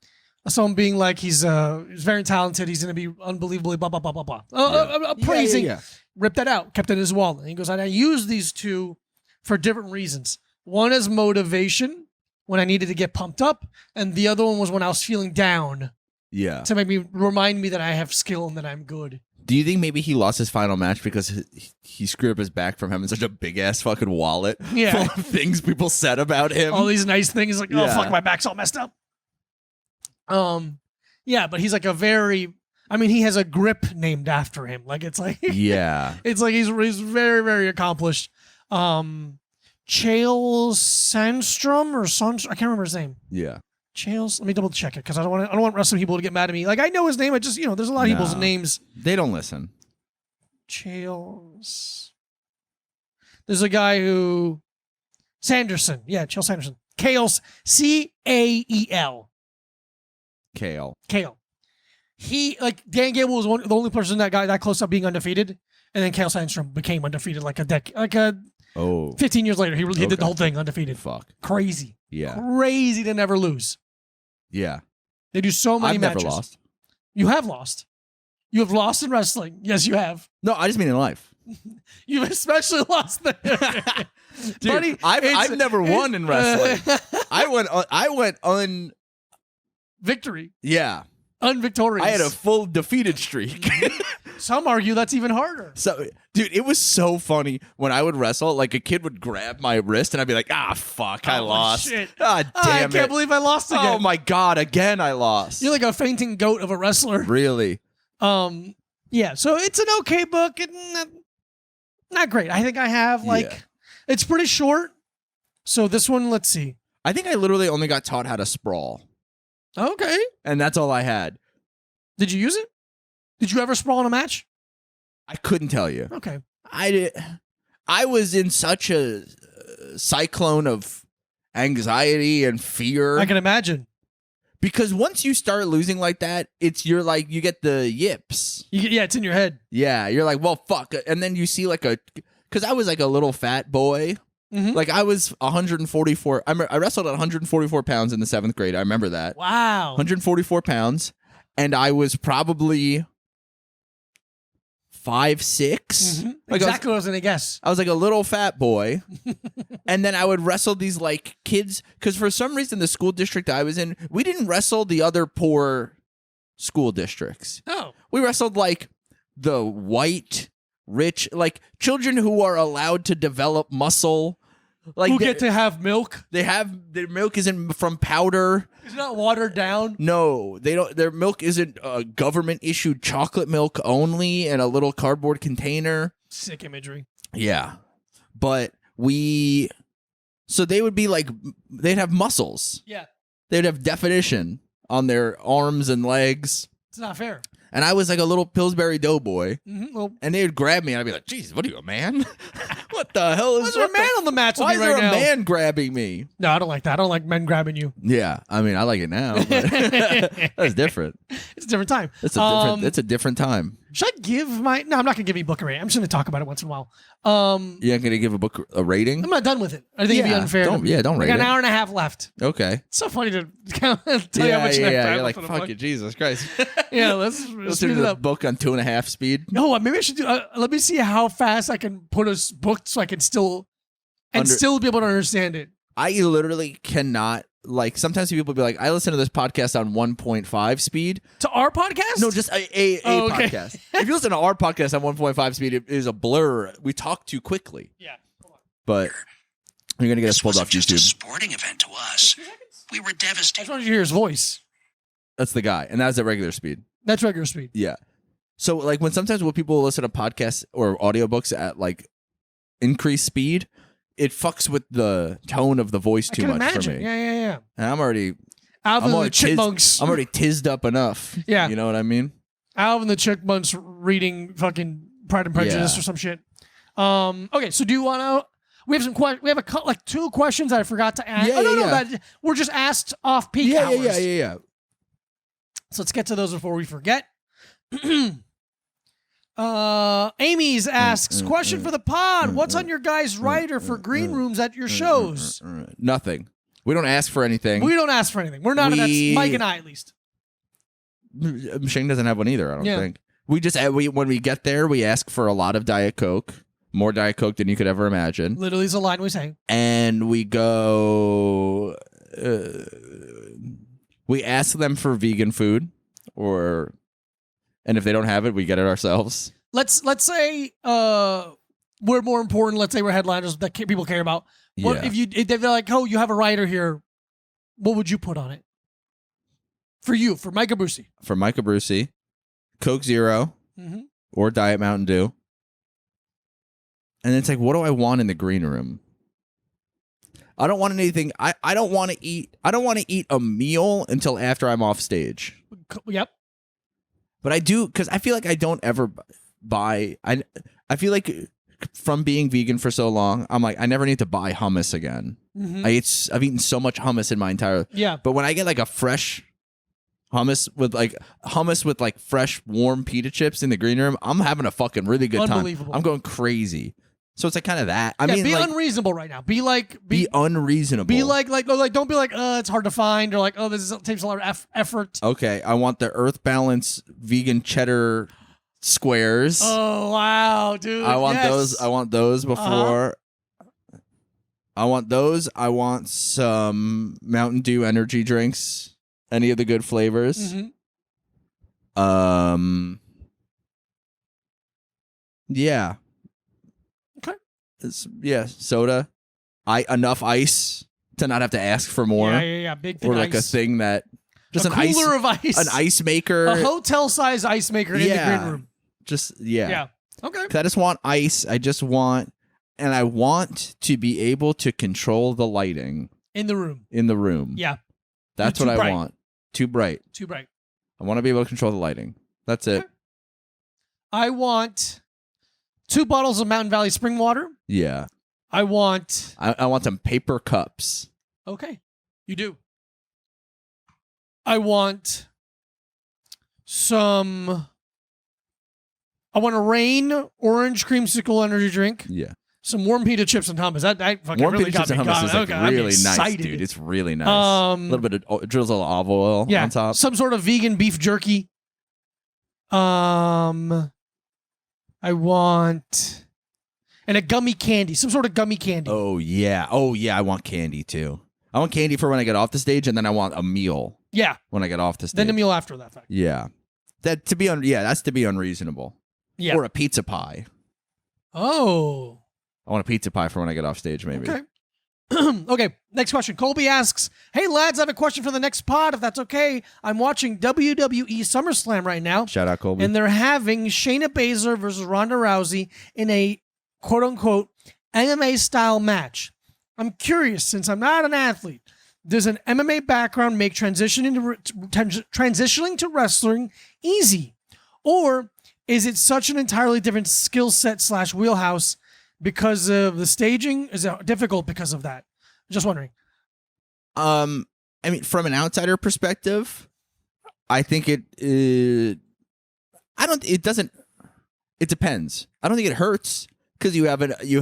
Someone being like, he's very talented. He's going to be unbelievably blah, blah, blah, blah, blah. Praising. Yeah. Ripped that out. Kept it in his wallet. And he goes, and I use these two for different reasons. One is motivation when I needed to get pumped up. And the other one was when I was feeling down. Yeah. To remind me that I have skill and that I'm good. Do you think maybe he lost his final match because he screwed up his back from having such a big ass fucking wallet full of things people said about him? All these nice things like, oh, fuck, my back's all messed up. Yeah, but he's like he has a grip named after him. Like, it's like, yeah. It's like he's very, very accomplished. Chael Sandstrom or Sandstrom, I can't remember his name. Yeah. Chaels. Let me double check it because I don't want wrestling people to get mad at me. Like, I know his name. I just, there's a lot of people's names. They don't listen. Chaels. There's a guy who Sanderson. Yeah, Chael Sanderson. Chael. Cael. Kale. He, like, Dan Gable was the only person that close up being undefeated, and then Chael Sandstrom became undefeated like 15 years later. He did the whole thing undefeated. Fuck. Crazy. Yeah. Crazy to never lose. Yeah. They do so many matches. I've never lost. You have lost. You have lost in wrestling. Yes, you have. No, I just mean in life. You've especially lost there. Dude, Buddy, I've never won in wrestling. I went victory. Yeah. Unvictorious. I had a full defeated streak. Some argue that's even harder. So, dude, it was so funny when I would wrestle. Like, a kid would grab my wrist, and I'd be like, fuck, I lost. Shit. Ah, damn I can't believe I lost again. Oh, my God, again I lost. You're like a fainting goat of a wrestler. Really? Yeah, so it's an okay book. Not great. I think I have, it's pretty short. So this one, let's see. I think I literally only got taught how to sprawl. Okay. And that's all I had. Did you use it? Did you ever sprawl in a match? I couldn't tell you. Okay. I was in such a cyclone of anxiety and fear. I can imagine. Because once you start losing like that, you get the yips. It's in your head. Yeah, you're like, well, fuck. And then you see because I was like a little fat boy. Mm-hmm. Like, I was 144. I wrestled at 144 pounds in the 7th grade. I remember that. Wow. 144 pounds. And I was probably 5'6". Mm-hmm. Exactly what I was going to guess. I was like a little fat boy. And then I would wrestle these like kids. Because for some reason, the school district I was in, we didn't wrestle the other poor school districts. Oh. We wrestled like the white, rich, like children who are allowed to develop muscle. Like, who get to have milk? Their milk isn't from powder. It's not watered down. No, they don't. Their milk isn't government issued chocolate milk only in a little cardboard container. Sick imagery. Yeah, but so they would be like, they'd have muscles. Yeah, they'd have definition on their arms and legs. It's not fair. And I was like a little Pillsbury Doughboy. Mm-hmm. Well, and they would grab me and I'd be like, "Jeez, what are you, a man? What the hell is there a man on the mats with why me is there right now? a man grabbing me?" No, I don't like that. I don't like men grabbing you. Yeah, I mean, I like it now. But that's different. It's a different time. It's a different time. Should I give my... No, I'm not going to give you a book a rating. I'm just going to talk about it once in a while. You're not going to give a book a rating? I'm not done with it. I think it'd be unfair. Don't rate I got it. an hour and a half left. Okay. It's so funny to tell you how much You're like, fuck you, Jesus Christ. Yeah, let's speed it up. Book on 2.5 speed. No, maybe I should do... let me see how fast I can put a book so I can still... still be able to understand it. I literally cannot... Like, sometimes people be like, I listen to this podcast on 1.5 speed. To our podcast? No, just a podcast. If you listen to our podcast on 1.5 speed, it is a blur. We talk too quickly. Yeah. But You're gonna get us This pulled wasn't off just a YouTube. sporting event to us. We were I just devastated. wanted you to hear his voice. That's the guy, and that's at regular speed. That's regular speed. Yeah. So like when people listen to podcasts or audiobooks at like increased speed, it fucks with the tone of the voice I too can much imagine. for me. Yeah. And I'm already Alvin I'm and the already Chipmunks. I'm already tizzed up enough. Yeah. You know what I mean? Alvin and the Chipmunks reading fucking Pride and Prejudice Yeah. or some shit. Okay, so do you want to? We have some we have like 2 questions I forgot to ask. Yeah, no, yeah. that we're just asked off peak Yeah, hours. yeah. So let's get to those before we forget. Amy's asks, question for the pod. What's on your guys' rider for green rooms at your shows? Nothing. We don't ask for anything. We don't ask for anything. We're not. That's Mike and I, at least. Shane doesn't have one either, I don't Yeah. think. We just when we get there, we ask for a lot of Diet Coke. More Diet Coke than you could ever imagine. Literally is a line we say. And we go we ask them for vegan food, and if they don't have it, we get it ourselves. Let's say we're more important. Let's say we're headliners that people care about. What if they're like, oh, you have a rider here, what would you put on it? For you, for Micah Brucey. For Micah Brucey, Coke Zero or Diet Mountain Dew. And it's like, what do I want in the green room? I don't want anything. I don't want to eat. I don't want to eat a meal until after I'm off stage. Yep. But I do, because I feel like I don't ever buy. I feel like from being vegan for so long, I'm like, I never need to buy hummus again. I've eaten so much hummus in my entire. Yeah. But when I get like a fresh hummus with like fresh warm pita chips in the green room, I'm having a fucking really good time. Unbelievable. I'm going crazy. So it's like kind of that. I Yeah, mean, be like, unreasonable right now. Be unreasonable. Be like don't be like it's hard to find, or like takes a lot of effort. Okay, I want the Earth Balance vegan cheddar squares. Oh wow, dude! I want yes. those. I want those before. I want those. I want some Mountain Dew energy drinks. Any of the good flavors. Yeah. Okay. Soda. Enough ice to not have to ask for more. Yeah. Big thing. Or like ice. a thing that just a cooler of ice, an ice maker, a hotel size ice maker in the green room. Yeah. Okay. 'Cause I just want ice. And I want to be able to control the lighting in the room. Yeah. That's what I want. Too bright. I want to be able to control the lighting. That's it. Okay. I want 2 bottles of Mountain Valley spring water. Yeah. I want some paper cups. Okay. You do. I want a Rain orange creamsicle energy drink. Yeah. Some warm pita chips and hummus. That fucking warm really pita chips got and me. hummus is like I'm really nice, excited. dude. It's really nice. A a little bit of drizzle of olive oil on top. Some sort of vegan beef jerky. I want a gummy candy. Some sort of gummy candy. Oh yeah. I want candy too. I want candy for when I get off the stage, and then I want a meal. Yeah. When I get off the stage. Then the meal after that fact. Yeah. That's to be unreasonable. Yeah. Or a pizza pie. Oh. I want a pizza pie for when I get off stage, maybe. Okay. Okay, next question. Colby asks, hey, lads, I have a question for the next pod, if that's okay. I'm watching WWE SummerSlam right now. Shout out, Colby. And they're having Shayna Baszler versus Ronda Rousey in a quote-unquote MMA-style match. I'm curious, since I'm not an athlete, does an MMA background make transitioning to wrestling easy? Or is it such an entirely different skill set / wheelhouse because of the staging? Is it difficult because of that? Just wondering. I mean, from an outsider perspective, I think it depends. I don't think it hurts because you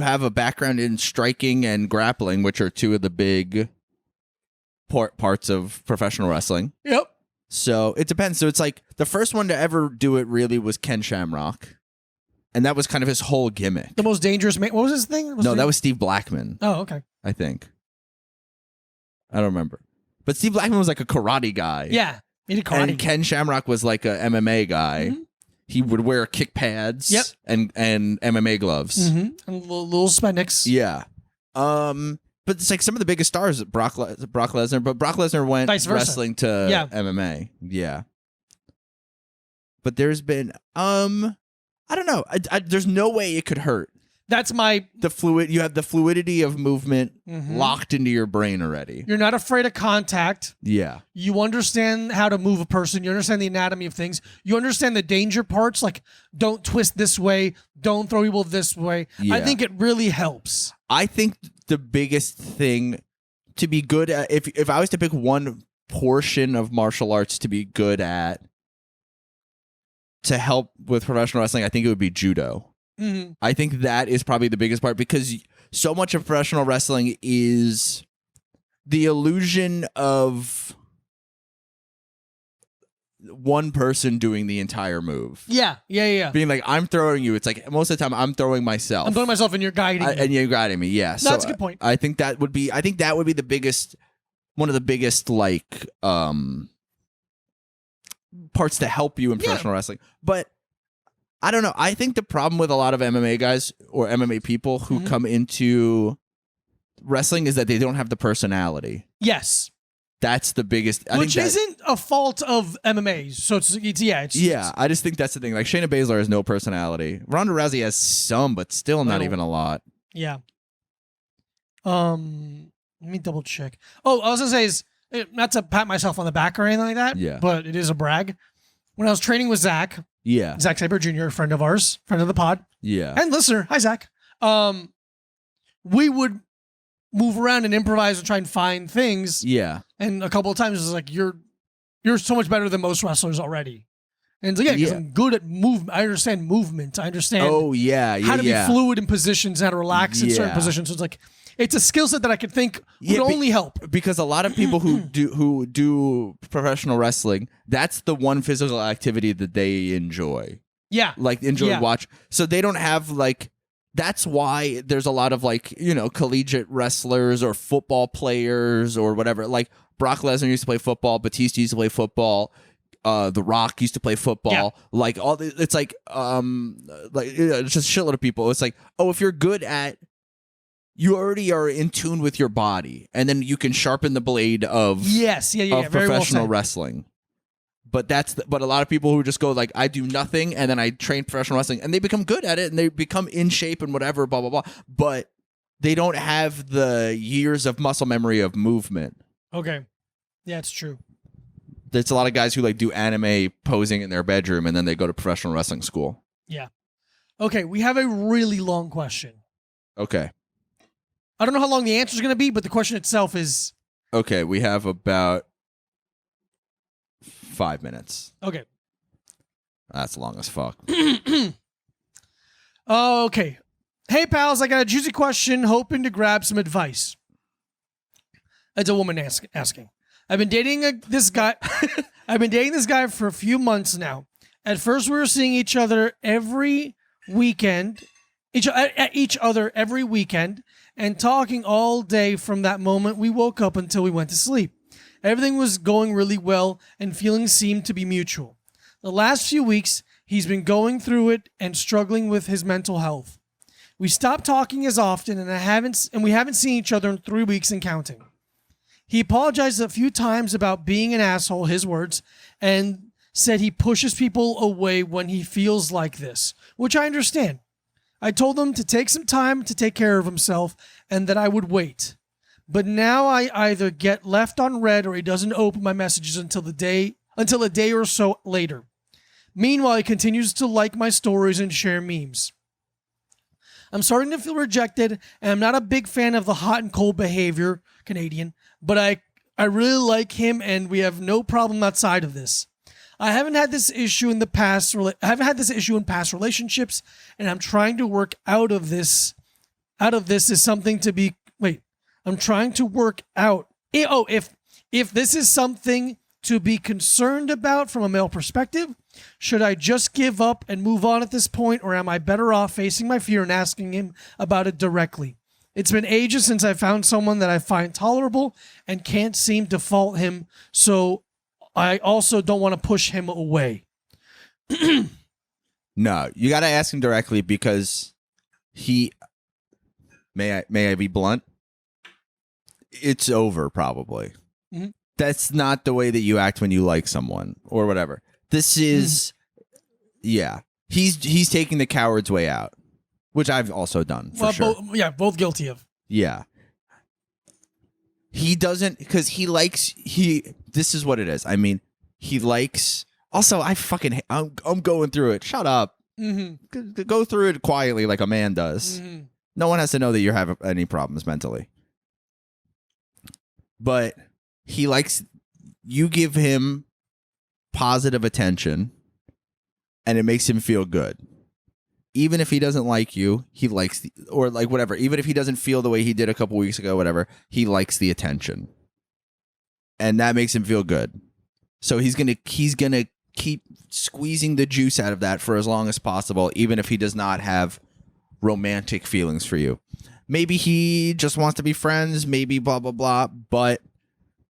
have a background in striking and grappling, which are 2 of the big parts of professional wrestling. Yep. So it depends. So it's like the first one to ever do it really was Ken Shamrock. And that was kind of his whole gimmick. The most dangerous man. What was his thing? That was Steve Blackman. Oh, okay. I think. I don't remember. But Steve Blackman was like a karate guy. Yeah. He did karate. And Ken Shamrock was like a MMA guy. Mm-hmm. He would wear kick pads and MMA gloves. Mm-hmm. And little spandex. Yeah. But but it's like some of the biggest stars, Brock Lesnar, but Brock Lesnar went Vice versa. wrestling to MMA. Yeah. But there's been, I don't know. There's no way it could hurt. That's you have the fluidity of movement locked into your brain already. You're not afraid of contact. Yeah. You understand how to move a person. You understand the anatomy of things. You understand the danger parts, like don't twist this way, don't throw people this way. Yeah. I think it really helps. I think the biggest thing to be good at, if I was to pick one portion of martial arts to be good at, to help with professional wrestling, I think it would be judo. Mm-hmm. I think that is probably the biggest part, because so much of professional wrestling is the illusion of one person doing the entire move. Yeah. Being like, I'm throwing you. It's like most of the time I'm throwing myself. I'm throwing myself and you're guiding me. And you're guiding me, yeah. No, that's a good point. I think that would be the biggest, one of the biggest, like, parts to help you in professional wrestling. But I don't know. I think the problem with a lot of MMA guys or MMA people who come into wrestling is that they don't have the personality. Yes. That's the biggest. Which isn't a fault of MMA. So it's I just think that's the thing. Like Shayna Baszler has no personality. Ronda Rousey has some, but still not even a lot. Yeah. Let me double check. Oh, I was gonna say is not to pat myself on the back or anything like that. Yeah. But it is a brag. When I was training with Zach. Yeah. Zach Saber Jr., friend of ours, friend of the pod. Yeah. And listener. Hi, Zach. We would move around and improvise and try and find things. Yeah. And a couple of times it was like, you're so much better than most wrestlers already. And it's like, because I'm good at movement. I understand movement. I understand how to be fluid in positions, how to relax in certain positions. So it's like, it's a skill set that I could think would only help. Because a lot of people who do professional wrestling, that's the one physical activity that they enjoy. Yeah. Like enjoy watch. So they don't have like, that's why there's a lot of like, collegiate wrestlers or football players or whatever. Like Brock Lesnar used to play football, Batista used to play football, The Rock used to play football. Yeah. Like it's like it's just a shitload of people. It's like, oh, if you're good at, you already are in tune with your body, and then you can sharpen the blade of professional wrestling. But but a lot of people who just go like, I do nothing, and then I train professional wrestling, and they become good at it, and they become in shape and whatever, blah blah blah. But they don't have the years of muscle memory of movement. Okay, yeah, it's true. There's a lot of guys who like do anime posing in their bedroom, and then they go to professional wrestling school. Yeah. Okay, we have a really long question. Okay. I don't know how long the answer is going to be, but the question itself is... Okay, we have about 5 minutes. Okay. That's long as fuck. Okay. Hey, pals, I got a juicy question, hoping to grab some advice. It's a woman asking. I've been dating this guy. I've been dating this guy for a few months now. At first, we were seeing each other every weekend, each other every weekend, and talking all day from that moment we woke up until we went to sleep. Everything was going really well, and feelings seemed to be mutual. The last few weeks, he's been going through it and struggling with his mental health. We stopped talking as often, and we haven't seen each other in 3 weeks and counting. He apologized a few times about being an asshole, his words, and said he pushes people away when he feels like this, which I understand. I told him to take some time to take care of himself and that I would wait. But now I either get left on red or he doesn't open my messages until a day or so later. Meanwhile, he continues to like my stories and share memes. I'm starting to feel rejected, and I'm not a big fan of the hot and cold behavior, Canadian, but I really like him and we have no problem outside of this. I haven't had this issue in past relationships, and I'm trying to work out of this. Is something to be I'm trying to work out. If this is something to be concerned about from a male perspective, should I just give up and move on at this point, or am I better off facing my fear and asking him about it directly? It's been ages since I found someone that I find tolerable and can't seem to fault him, so I also don't want to push him away. No, you got to ask him directly, because may I be blunt? it's over probably. Mhm. That's not the way that you act when you like someone or whatever. This is, yeah. He's taking the coward's way out, which I've also done for sure. Both guilty of. Yeah. He doesn't, because this is what it is. I mean, he likes, also, I'm going through it. Shut up. Mm-hmm. Go through it quietly like a man does. Mm-hmm. No one has to know that you have any problems mentally. But he likes, you give him positive attention and it makes him feel good. Even if he doesn't like you, he likes or like whatever. Even if he doesn't feel the way he did a couple weeks ago, whatever, he likes the attention. And that makes him feel good. So he's gonna keep squeezing the juice out of that for as long as possible, even if he does not have romantic feelings for you. Maybe he just wants to be friends, maybe blah, blah, blah. But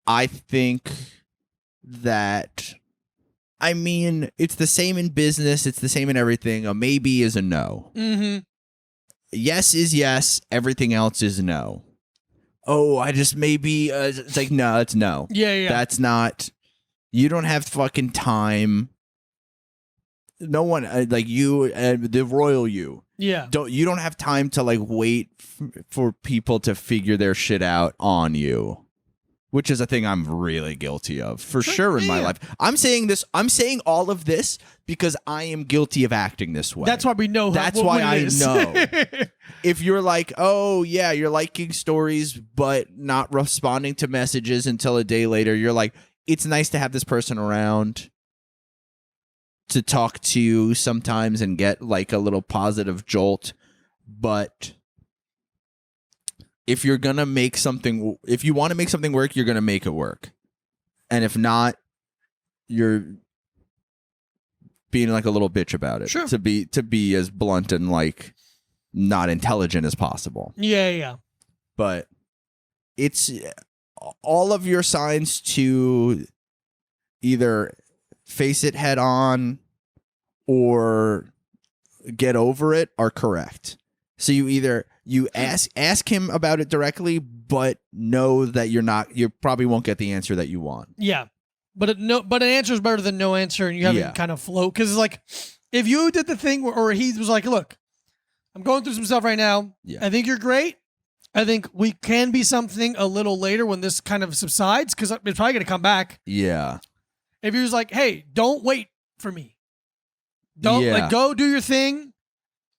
I think that, I mean, it's the same in business. It's the same in everything. A maybe is a no. Mm-hmm. Yes is yes. Everything else is no. Oh, I just maybe, it's like, no, it's no. Yeah. That's not, you don't have fucking time. No one, like you, the royal you. Yeah. You don't have time to like wait for people to figure their shit out on you, which is a thing I'm really guilty of for sure in my life. I'm saying all of this because I am guilty of acting this way. That's why we know. That's why I know. If you're like, oh yeah, you're liking stories but not responding to messages until a day later, you're like, it's nice to have this person around to talk to sometimes and get like a little positive jolt. But if you're gonna if you want to make something work, you're gonna make it work. And if not, you're being like a little bitch about it. Sure. To be as blunt and like not intelligent as possible. Yeah. But it's all of your signs to either face it head on or get over it are correct. So you ask him about it directly, but know that you probably won't get the answer that you want. Yeah. But an answer is better than no answer, and you haven't kind of float. Because like, if you did the thing or he was like, look, I'm going through some stuff right now. Yeah. I think you're great. I think we can be something a little later when this kind of subsides, because it's probably going to come back. Yeah. If he was like, hey, don't wait for me. Don't go do your thing.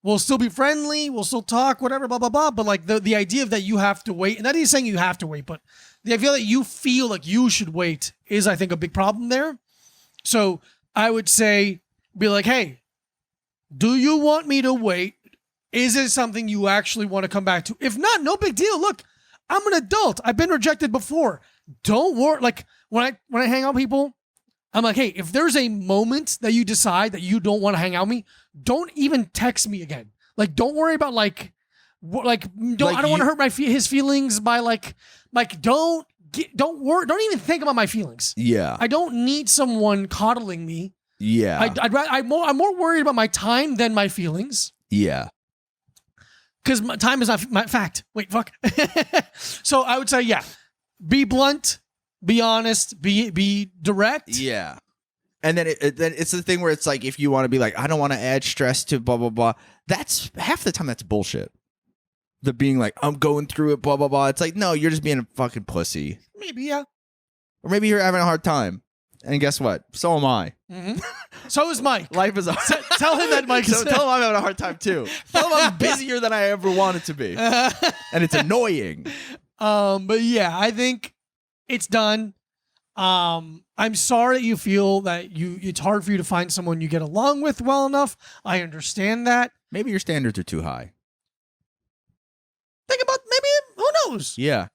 We'll still be friendly. We'll still talk, whatever, blah, blah, blah. But like the idea of that you have to wait, and not even saying you have to wait, but the idea that you feel like you should wait is, I think, a big problem there. So I would say, be like, hey, do you want me to wait? Is it something you actually want to come back to? If not, no big deal. Look, I'm an adult. I've been rejected before. Don't worry. Like when I hang out with people, I'm like, hey, if there's a moment that you decide that you don't want to hang out with me, don't even text me again. Like, don't worry about I don't want to hurt his feelings by don't worry. Don't even think about my feelings. Yeah. I don't need someone coddling me. Yeah. I'm more worried about my time than my feelings. Yeah. Because my time is not my fact. Wait, fuck. So I would say, yeah, be blunt, be honest, be direct. Yeah. And then it's the thing where it's like, if you want to be like, I don't want to add stress to blah, blah, blah. That's half the time that's bullshit. The being like, I'm going through it, blah, blah, blah. It's like, no, you're just being a fucking pussy. Maybe, yeah. Or maybe you're having a hard time. And guess what? So am I. Mm-hmm. So is Mike. Life is hard. Tell him that, Mike. Tell him I'm having a hard time too. Tell him I'm busier than I ever wanted to be. And it's annoying. But yeah, I think it's done. I'm sorry that you feel that it's hard for you to find someone you get along with well enough. I understand that. Maybe your standards are too high. Think about who knows? Yeah.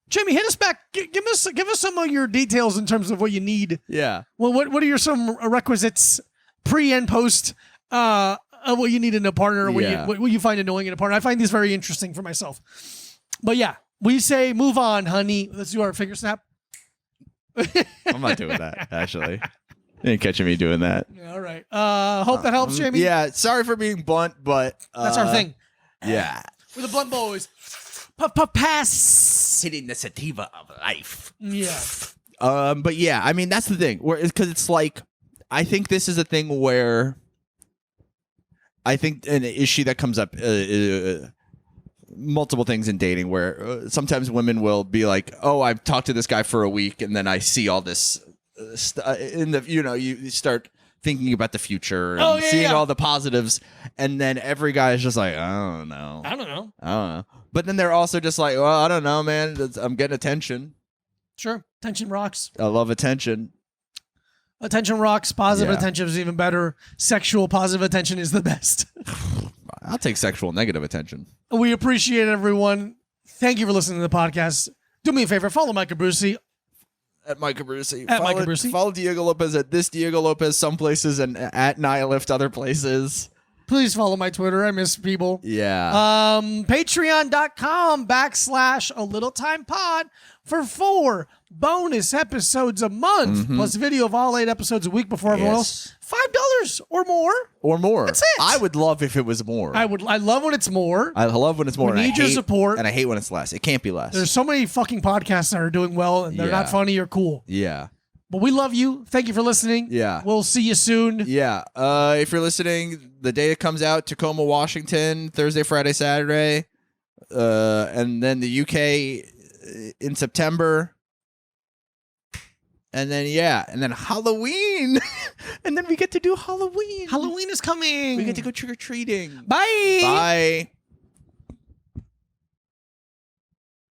Jamie, hit us back. Give us some of your details in terms of what you need. Yeah. Well, what are some requisites pre and post of what you need in a partner, or what you find annoying in a partner? I find these very interesting for myself. But yeah, we say move on, honey. Let's do our finger snap. I'm not doing that, actually. You ain't catching me doing that. All right. Hope that helps, Jamie. Yeah, sorry for being blunt, but... that's our thing. Yeah. With the blunt boys. Pass. sitting the sativa of life. Yeah. But yeah, I mean, that's the thing. Because it's like, I think this is a thing where I think an issue that comes up multiple things in dating where sometimes women will be like, oh, I've talked to this guy for a week and then I see all this in the, you start thinking about the future and seeing all the positives, and then every guy is just like, I don't know. But then they're also just like, well, I don't know, man. I'm getting attention. Sure. Attention rocks. I love attention. Attention rocks. Positive attention is even better. Sexual positive attention is the best. I'll take sexual negative attention. We appreciate it, everyone. Thank you for listening to the podcast. Do me a favor. Follow Mike Abruzzi. At Mike Abruzzi. Mike Abruzzi. Follow Diego Lopez at this Diego Lopez some places and at Nihilift other places. Please follow my Twitter. I miss people. Yeah. Patreon.com/a-little-time-pod for 4 bonus episodes a month, plus video of all 8 episodes a week before everyone else. $5 or more. Or more. That's it. I would love if it was more. I love when it's more. I love when it's more. We need your support. And I hate when it's less. It can't be less. There's so many fucking podcasts that are doing well and they're not funny or cool. Yeah. But we love you. Thank you for listening. Yeah. We'll see you soon. Yeah. If you're listening, the day it comes out, Tacoma, Washington, Thursday, Friday, Saturday. And then the UK in September. And then, and then Halloween. And then we get to do Halloween. Halloween is coming. We get to go trick-or-treating. Bye. Bye.